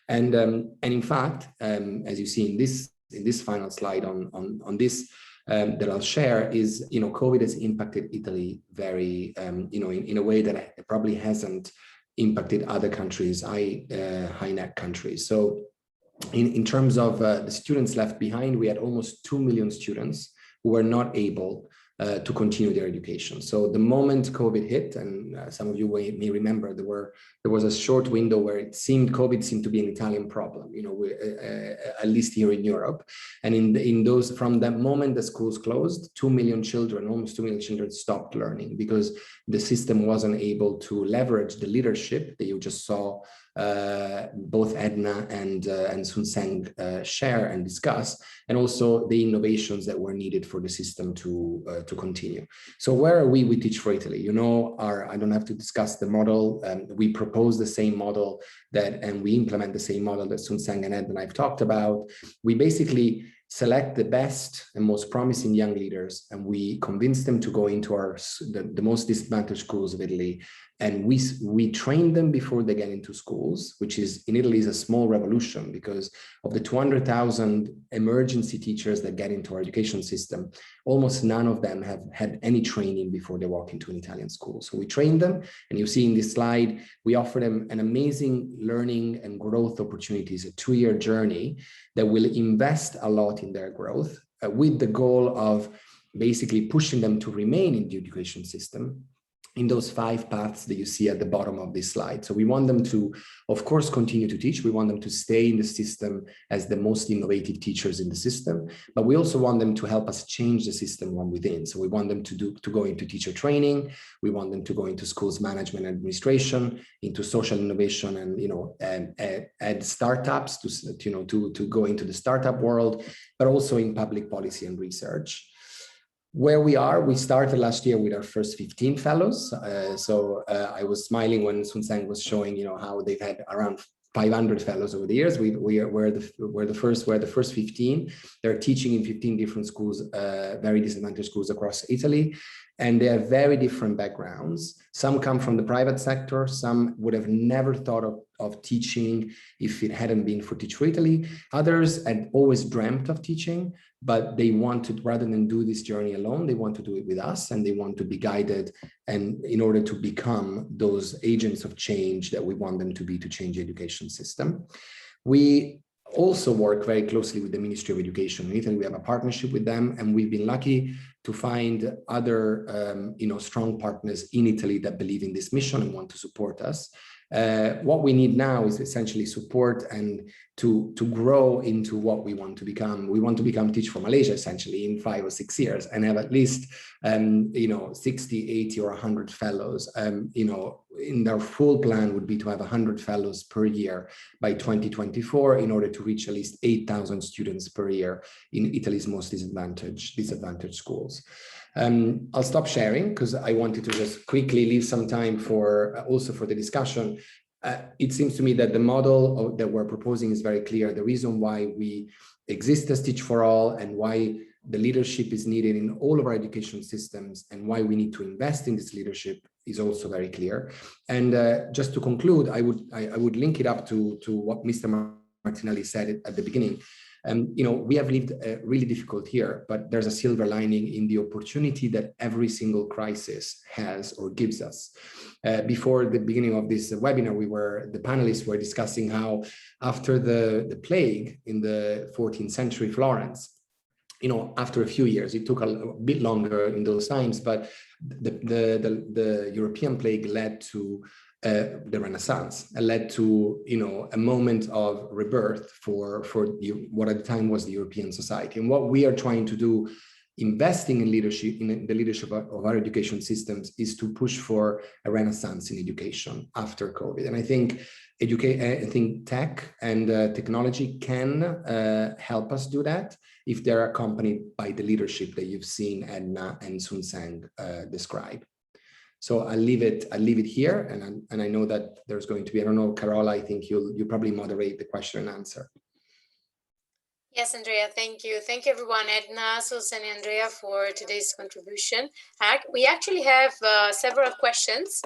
And in fact, as you see in this final slide on this, that I'll share is, COVID has impacted Italy very, in a way that it probably hasn't impacted other countries, high-net countries. So in terms of the students left behind, we had almost 2 million students who were not able to continue their education. So the moment COVID hit, and some of you may remember, there was a short window where COVID seemed to be an Italian problem, at least here in Europe. And from that moment the schools closed, 2 million children, almost 2 million children stopped learning because the system wasn't able to leverage the leadership that you just saw both Edna and Sun Sang share and discuss, and also the innovations that were needed for the system to continue. So where are we with Teach for Italy? I don't have to discuss the model. We propose the same model and we implement the same model that Sun Sang and Edna and I've talked about. We basically select the best and most promising young leaders, and we convince them to go into the most disadvantaged schools of Italy. And we train them before they get into schools, which is in Italy is a small revolution, because of the 200,000 emergency teachers that get into our education system, almost none of them have had any training before they walk into an Italian school. So we train them, and you see in this slide, we offer them an amazing learning and growth opportunities, a 2-year journey that will invest a lot in their growth with the goal of basically pushing them to remain in the education system in those 5 paths that you see at the bottom of this slide. So we want them to, of course, continue to teach. We want them to stay in the system as the most innovative teachers in the system, but we also want them to help us change the system from within. So we want them to go into teacher training. We want them to go into schools management and administration, into social innovation, and add startups to go into the startup world, but also in public policy and research. Where we started last year with our first 15 fellows. I was smiling when Sun Sang was showing, how they've had around 500 fellows over the years. We're the first 15. They're teaching in 15 different schools, very disadvantaged schools across Italy. And they have very different backgrounds. Some come from the private sector. Some would have never thought of teaching if it hadn't been for Teach for Italy. Others had always dreamt of teaching, but they wanted, rather than do this journey alone, they want to do it with us, and they want to be guided, and in order to become those agents of change that we want them to be to change the education system. We also work very closely with the Ministry of Education in Italy. We have a partnership with them, and we've been lucky to find other strong partners in Italy that believe in this mission and want to support us. What we need now is essentially support and to grow into what we want to become. We want to become Teach for Malaysia essentially in 5 or 6 years, and have at least 60, 80 or 100 fellows. In our full plan would be to have 100 fellows per year by 2024 in order to reach at least 8,000 students per year in Italy's most disadvantaged schools. I'll stop sharing because I wanted to just quickly leave some time for the discussion. It seems to me that the model that we're proposing is very clear. The reason why we exist as Teach for All, and why the leadership is needed in all of our education systems, and why we need to invest in this leadership is also very clear. And just to conclude, I would link it up to what Mr. Martinelli said at the beginning. We have lived a really difficult year, but there's a silver lining in the opportunity that every single crisis has or gives us. Before the beginning of this webinar, the panelists were discussing how after the plague in the 14th century Florence, after a few years, it took a bit longer in those times, but the European plague led to the Renaissance, and led to, you know, a moment of rebirth for what at the time was the European society. And what we are trying to do, investing in leadership, in the leadership of our education systems, is to push for a renaissance in education after COVID. And I think tech and technology can help us do that if they're accompanied by the leadership that you've seen Edna and Sun Sang describe. So I'll leave it here, and I know that there's going to be, I don't know, Carola, I think you'll probably moderate the question and answer. Yes, Andrea, thank you. Thank you, everyone, Edna, Susan, and Andrea, for today's contribution. We actually have several questions.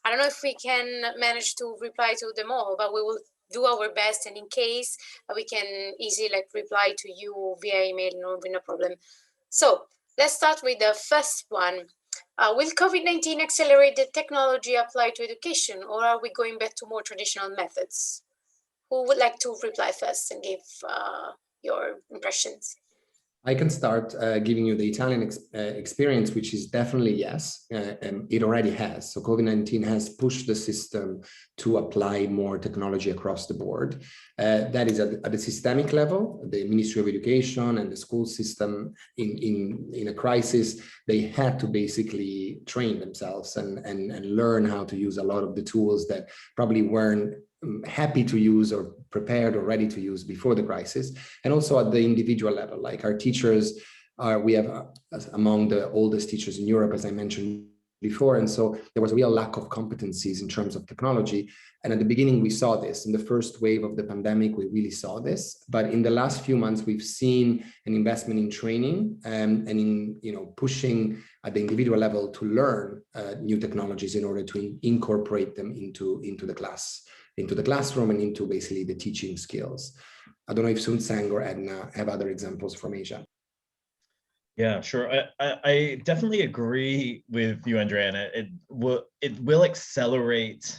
I don't know if we can manage to reply to them all, but we will do our best. And in case, we can easily reply to you via email, no problem. So let's start with the first one. Will COVID-19 accelerate the technology applied to education, or are we going back to more traditional methods? Who would like to reply first and give your impressions? I can start giving you the Italian experience, which is definitely yes, and it already has. So COVID-19 has pushed the system to apply more technology across the board. That is at the systemic level. The Ministry of Education and the school system in a crisis, they had to basically train themselves and learn how to use a lot of the tools that probably weren't happy to use or prepared or ready to use before the crisis. And also at the individual level, like our teachers we have among the oldest teachers in Europe, as I mentioned before. And so there was a real lack of competencies in terms of technology. And at the beginning, we saw this. In the first wave of the pandemic, we really saw this. But in the last few months, we've seen an investment in training and in, you know, pushing at the individual level to learn new technologies in order to incorporate them into the classroom and into basically the teaching skills. I don't know if Sun Sang or Edna have other examples from Asia. Yeah, sure. I definitely agree with you, Andrea, and it will accelerate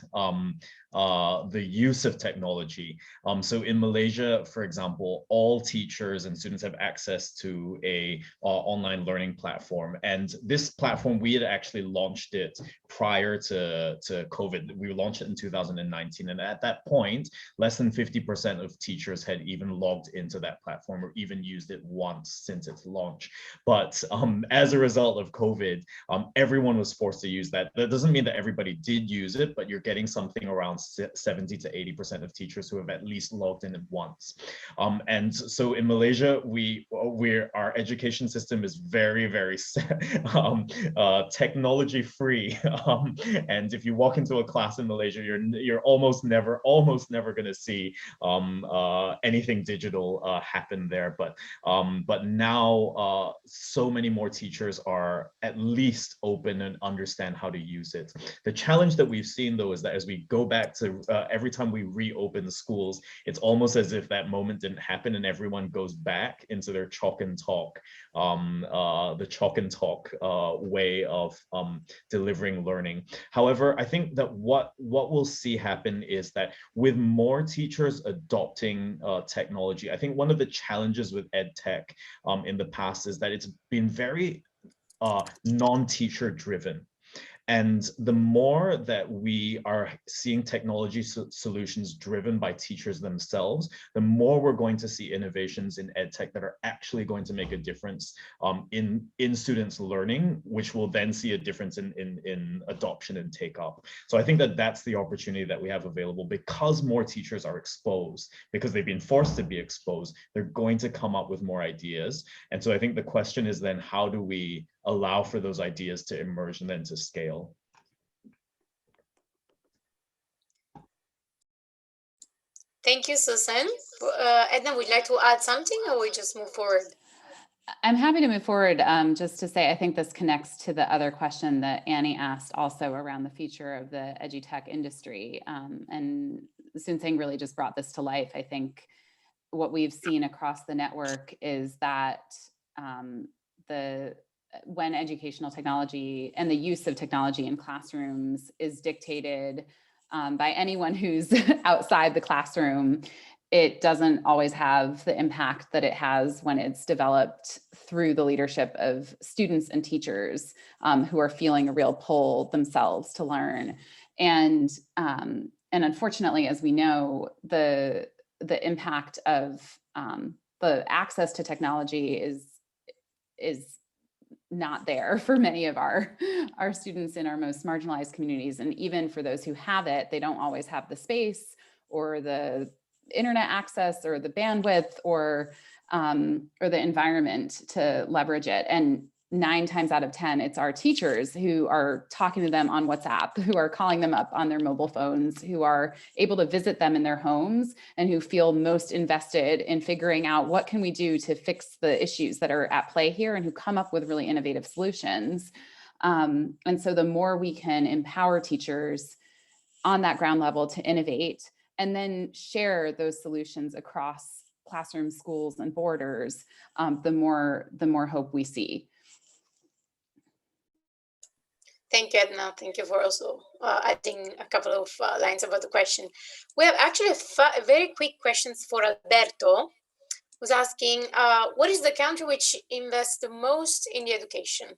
the use of technology. So in Malaysia, for example, all teachers and students have access to a online learning platform. And this platform, we had actually launched it prior to COVID. We launched it in 2019. And at that point, less than 50% of teachers had even logged into that platform or even used it once since its launch. But as a result of COVID, everyone was forced to use that. That doesn't mean that everybody did use it, but you're getting something around 70 to 80% of teachers who have at least logged in once. And so in Malaysia, our education system is very, very technology free. And if you walk into a class in Malaysia, you're almost never going to see anything digital happen there. But now so many more teachers are at least open and understand how to use it. The challenge that we've seen, though, is that as we go back to every time we reopen the schools, it's almost as if that moment didn't happen and everyone goes back into their chalk and talk, way of delivering learning. However, I think that what we'll see happen is that with more teachers adopting technology, I think one of the challenges with EdTech in the past is that it's been very non-teacher driven. And the more that we are seeing technology solutions driven by teachers themselves, the more we're going to see innovations in EdTech that are actually going to make a difference in students' learning, which will then see a difference in adoption and take up. So I think that that's the opportunity that we have available because more teachers are exposed, because they've been forced to be exposed, they're going to come up with more ideas. And so I think the question is then, how do we allow for those ideas to emerge and then to scale? Thank you, Susan. Edna, would you like to add something, or we just move forward? I'm happy to move forward. Just to say, I think this connects to the other question that Annie asked also around the future of the edutech industry. And Sun Sang really just brought this to life. I think what we've seen across the network is that when educational technology and the use of technology in classrooms is dictated by anyone who's outside the classroom, it doesn't always have the impact that it has when it's developed through the leadership of students and teachers who are feeling a real pull themselves to learn. And unfortunately, as we know, the impact of the access to technology is not there for many of our students in our most marginalized communities. And even for those who have it, they don't always have the space or the internet access or the bandwidth or the environment to leverage it. And 9 times out of 10, it's our teachers who are talking to them on WhatsApp, who are calling them up on their mobile phones, who are able to visit them in their homes, and who feel most invested in figuring out what can we do to fix the issues that are at play here, and who come up with really innovative solutions. And so the more we can empower teachers on that ground level to innovate and then share those solutions across classrooms, schools, and borders, the more hope we see. Thank you, Edna. Thank you for also adding a couple of lines about the question. We have actually a very quick questions for Alberto, who's asking, what is the country which invests the most in the education?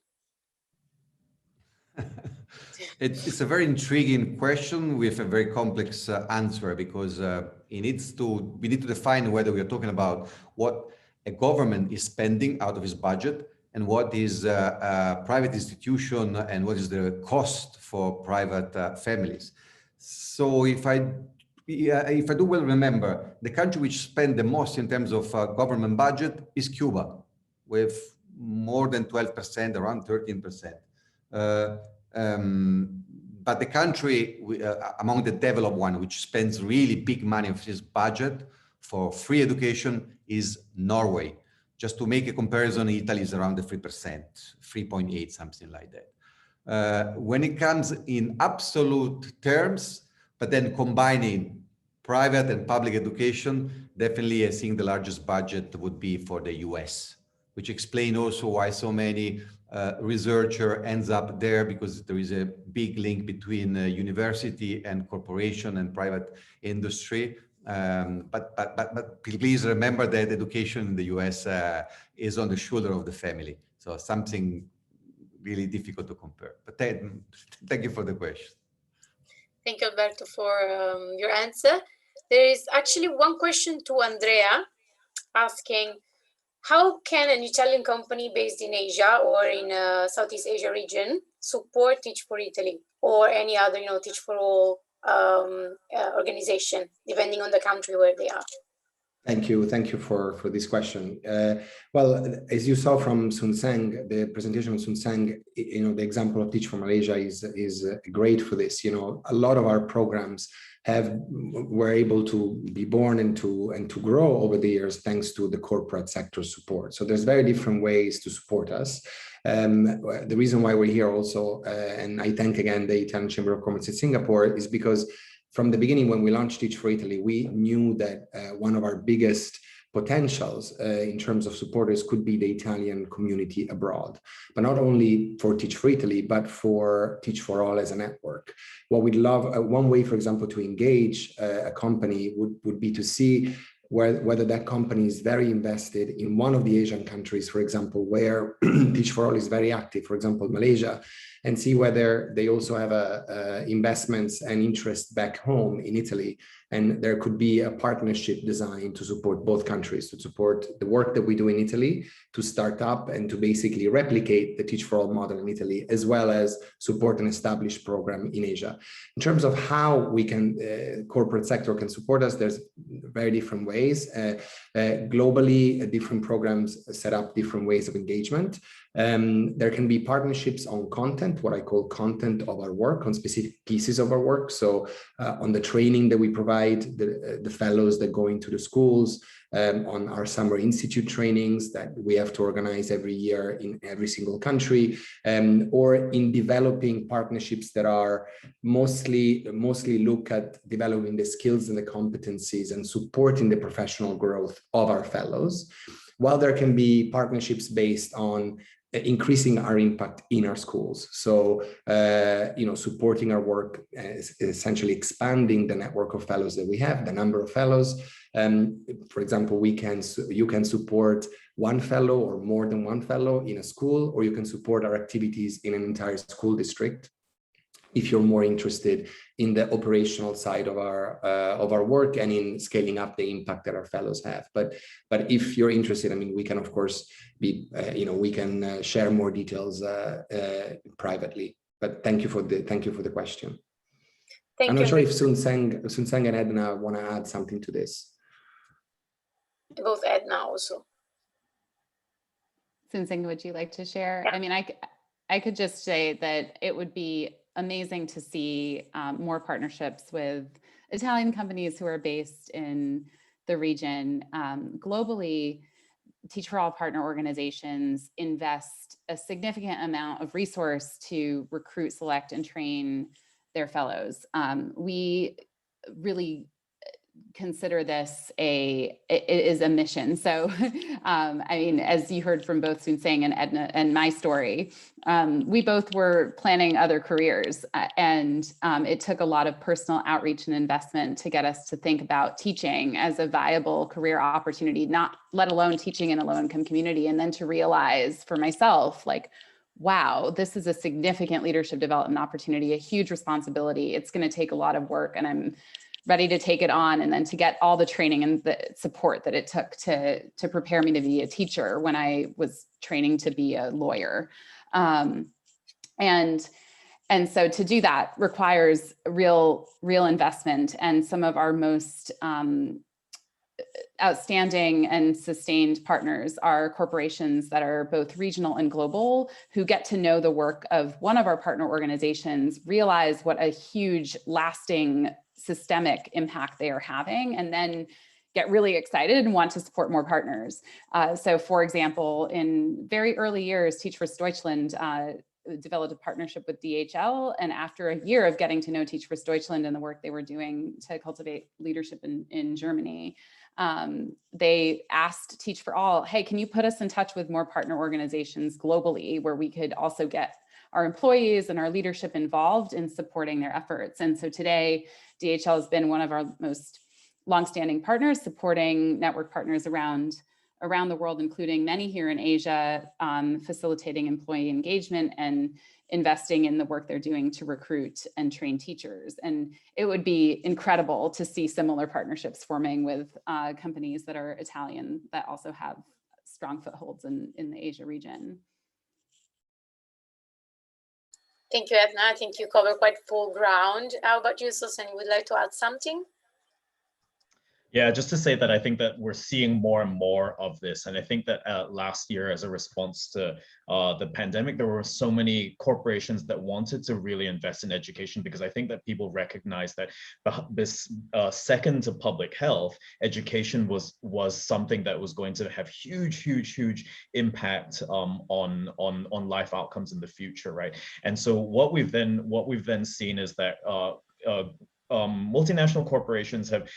It's a very intriguing question with a very complex answer, because we need to define whether we are talking about what a government is spending out of its budget and what is a private institution and what is the cost for private families. So if I do well remember, the country which spent the most in terms of government budget is Cuba, with more than 12%, around 13%. But the country among the developed one which spends really big money of its budget for free education is Norway. Just to make a comparison, Italy is around the 3%, 3.8, something like that. When it comes in absolute terms, but then combining private and public education, definitely I think the largest budget would be for the US, which explains also why so many researcher ends up there, because there is a big link between university and corporation and private industry. But please remember that education in the US is on the shoulder of the family. So something really difficult to compare. But thank you for the question. Thank you, Alberto, for your answer. There is actually one question to Andrea asking, how can an Italian company based in Asia or in Southeast Asia region support Teach for Italy or any other, Teach for All organization, depending on the country where they are? Thank you for this question. Well, as you saw from Sun Seng, the presentation of Sun Seng, the example of Teach for Malaysia is great for this. A lot of our programs were able to be born and to grow over the years thanks to the corporate sector support. So there's very different ways to support us. The reason why we're here also, and I thank again the Italian Chamber of Commerce in Singapore, is because from the beginning, when we launched Teach for Italy, we knew that one of our biggest potentials in terms of supporters could be the Italian community abroad, but not only for Teach for Italy, but for Teach for All as a network. What we'd love, one way, for example, to engage a company would be to see whether that company is very invested in one of the Asian countries, for example, where Teach for All is very active, for example, Malaysia, and see whether they also have investments and interest back home in Italy. And there could be a partnership designed to support both countries, to support the work that we do in Italy, to start up and to basically replicate the Teach for All model in Italy, as well as support an established program in Asia. In terms of how we can, corporate sector can support us, there's very different ways. Globally, different programs set up different ways of engagement. There can be partnerships on content, what I call content of our work, on specific pieces of our work. So on the training that we provide, the fellows that go into the schools, on our summer institute trainings that we have to organize every year in every single country, or in developing partnerships that are mostly look at developing the skills and the competencies and supporting the professional growth of our fellows. While there can be partnerships based on increasing our impact in our schools. So, supporting our work, essentially expanding the network of fellows that we have, the number of fellows. For example, you can support one fellow or more than one fellow in a school, or you can support our activities in an entire school district. if you're more interested in the operational side of our work and in scaling up the impact that our fellows have. But if you're interested, I mean, we can of course be, we can share more details privately. But thank you for the question. I'm not sure if Sun Sang and Edna want to add something to this. Both Edna also. Sun Sang, would you like to share? Yeah. I mean, I could just say that it would be amazing to see more partnerships with Italian companies who are based in the region. Globally, Teach for All partner organizations invest a significant amount of resource to recruit, select, and train their fellows. We really consider this it is a mission. So, I mean, as you heard from both Sun Sang and Edna and my story, we both were planning other careers, and it took a lot of personal outreach and investment to get us to think about teaching as a viable career opportunity, not let alone teaching in a low-income community, and then to realize for myself, like, wow, this is a significant leadership development opportunity, a huge responsibility. It's going to take a lot of work, and I'm ready to take it on, and then to get all the training and the support that it took to prepare me to be a teacher when I was training to be a lawyer. And so to do that requires real investment, and some of our most outstanding and sustained partners are corporations that are both regional and global, who get to know the work of one of our partner organizations, realize what a huge lasting systemic impact they are having, and then get really excited and want to support more partners. So for example, in very early years, Teach for Deutschland developed a partnership with DHL. And after a year of getting to know Teach for Deutschland and the work they were doing to cultivate leadership in Germany, they asked Teach for All, hey, can you put us in touch with more partner organizations globally where we could also get our employees and our leadership involved in supporting their efforts? And so today, DHL has been one of our most longstanding partners, supporting network partners around the world, including many here in Asia, facilitating employee engagement and investing in the work they're doing to recruit and train teachers. And it would be incredible to see similar partnerships forming with companies that are Italian that also have strong footholds in the Asia region. Thank you, Edna. I think you covered quite full ground. How about you, Susan? Would you like to add something? Yeah, just to say that I think that we're seeing more and more of this. And I think that last year, as a response to the pandemic, there were so many corporations that wanted to really invest in education, because I think that people recognize that this second to public health, education was something that was going to have huge impact on life outcomes in the future, right? And so what we've then seen is that multinational corporations have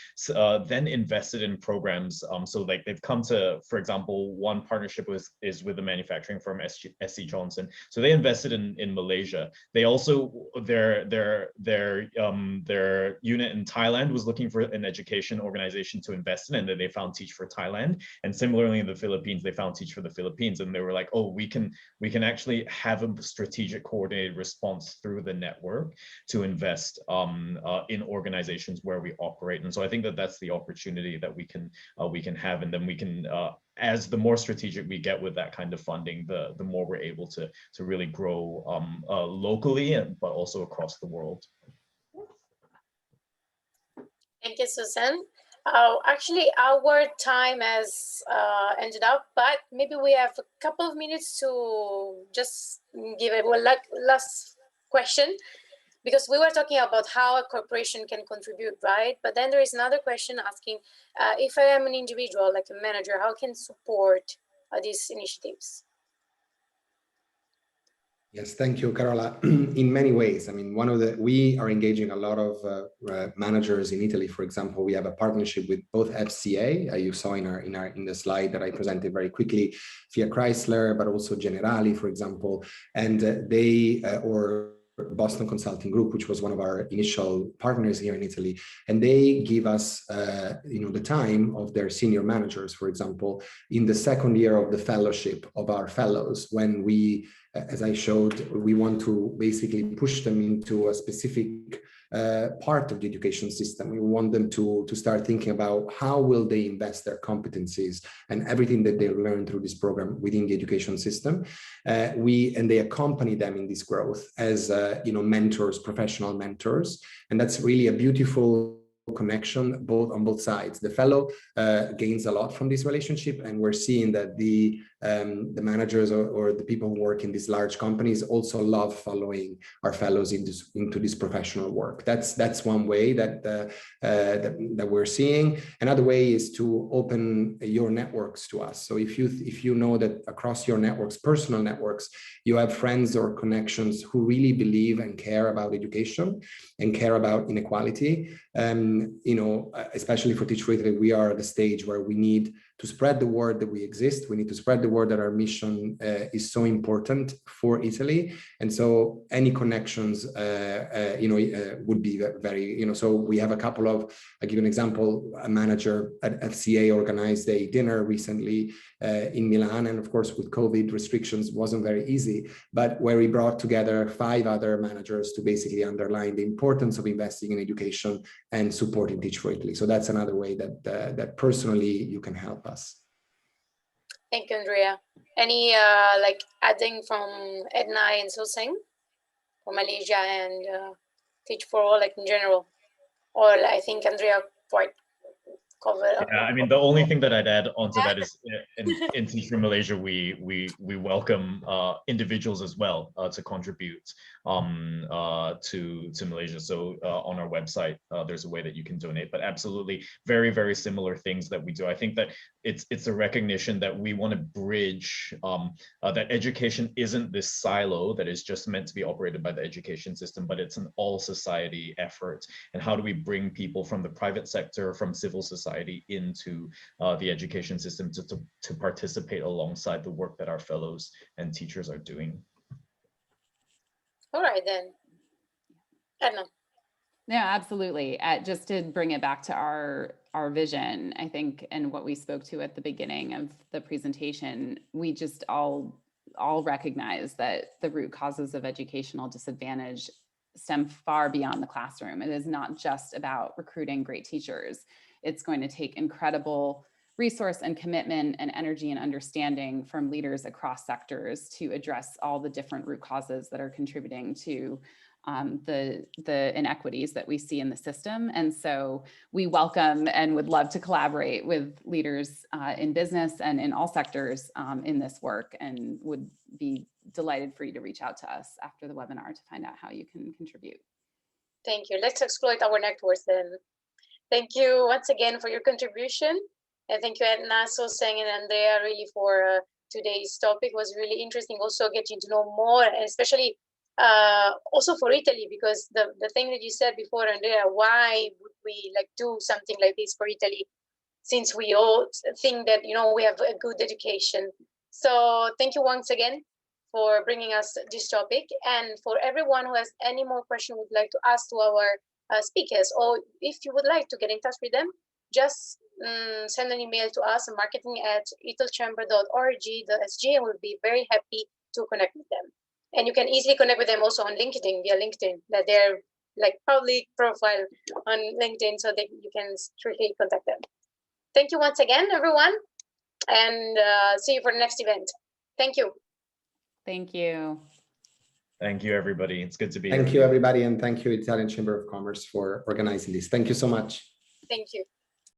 then invested in programs. So like they've come to, for example, one partnership is with the manufacturing firm SC Johnson. So they invested in Malaysia. They also, their unit in Thailand was looking for an education organization to invest in, and then they found Teach for Thailand. And similarly in the Philippines, they found Teach for the Philippines, and they were like, oh, we can actually have a strategic coordinated response through the network to invest in organizations where we operate. And so I think that that's the opportunity that we can have, and then we can, as the more strategic we get with that kind of funding, the more we're able to really grow locally, but also across the world. Thank you, Susan. Actually, our time has ended up, but maybe we have a couple of minutes to just give a last question. Because we were talking about how a corporation can contribute, right? But then there is another question asking, if I am an individual, like a manager, how can support these initiatives? Yes, thank you, Carola. In many ways, I mean, we are engaging a lot of managers in Italy. For example, we have a partnership with both FCA, you saw in the slide that I presented very quickly, via Chrysler, but also Generali, for example, and or Boston Consulting Group, which was one of our initial partners here in Italy, and they give us, the time of their senior managers, for example, in the second year of the fellowship of our fellows, when we as I showed, we want to basically push them into a specific part of the education system. We want them to start thinking about how will they invest their competencies and everything that they learn through this program within the education system. And they accompany them in this growth as mentors, professional mentors, and that's really a beautiful connection on both sides. The fellow gains a lot from this relationship, and we're seeing that the managers or the people who work in these large companies also love following our fellows into this professional work. That's one way that we're seeing. Another way is to open your networks to us. So if you know that across your networks, personal networks, you have friends or connections who really believe and care about education and care about inequality, especially for Teach for Italy, we are at the stage where we need to spread the word that we exist. We need to spread the word that our mission is so important for Italy. And so any connections, would be very, so we have a couple of, I'll give you an example, a manager at FCA organized a dinner recently in Milan. And of course, with COVID restrictions, wasn't very easy, but where we brought together 5 other managers to basically underline the importance of investing in education and supporting Teach for Italy. So that's another way that personally you can help us. Thank you, Andrea. Any adding from Edna and Suseng for Malaysia and Teach for All, in general? Or I think Andrea quite covered up. Yeah, I mean, the only thing that I'd add onto that is in Teach for Malaysia, we welcome individuals as well to contribute to Malaysia. So on our website, there's a way that you can donate, but absolutely very, very similar things that we do. I think that it's a recognition that we want to bridge that education isn't this silo that is just meant to be operated by the education system, but it's an all society effort. And how do we bring people from the private sector, from civil society into the education system to participate alongside the work that our fellows and teachers are doing. All right, then. Edna. Yeah, absolutely. Just to bring it back to our vision, I think, and what we spoke to at the beginning of the presentation, we just all recognize that the root causes of educational disadvantage stem far beyond the classroom. It is not just about recruiting great teachers. It's going to take incredible resource and commitment and energy and understanding from leaders across sectors to address all the different root causes that are contributing to the inequities that we see in the system. And so we welcome and would love to collaborate with leaders in business and in all sectors in this work, and would be delighted for you to reach out to us after the webinar to find out how you can contribute. Thank you. Let's exploit our networks then. Thank you once again for your contribution. And thank you, Edna, Suseng, and Andrea, really for today's topic. It was really interesting also getting to know more, and especially also for Italy, because the thing that you said before, Andrea, why would we do something like this for Italy, since we all think that, we have a good education. So thank you once again for bringing us this topic. And for everyone who has any more question would like to ask to our speakers, or if you would like to get in touch with them, just send an email to us, marketing@italchamber.org.sg, and we'll be very happy to connect with them. And you can easily connect with them also on LinkedIn, via LinkedIn, that they're public profile on LinkedIn, so that you can strictly contact them. Thank you once again, everyone, and see you for the next event. Thank you. Thank you. Thank you, everybody. It's good to be here. Thank you, everybody, and thank you, Italian Chamber of Commerce, for organizing this. Thank you so much. Thank you.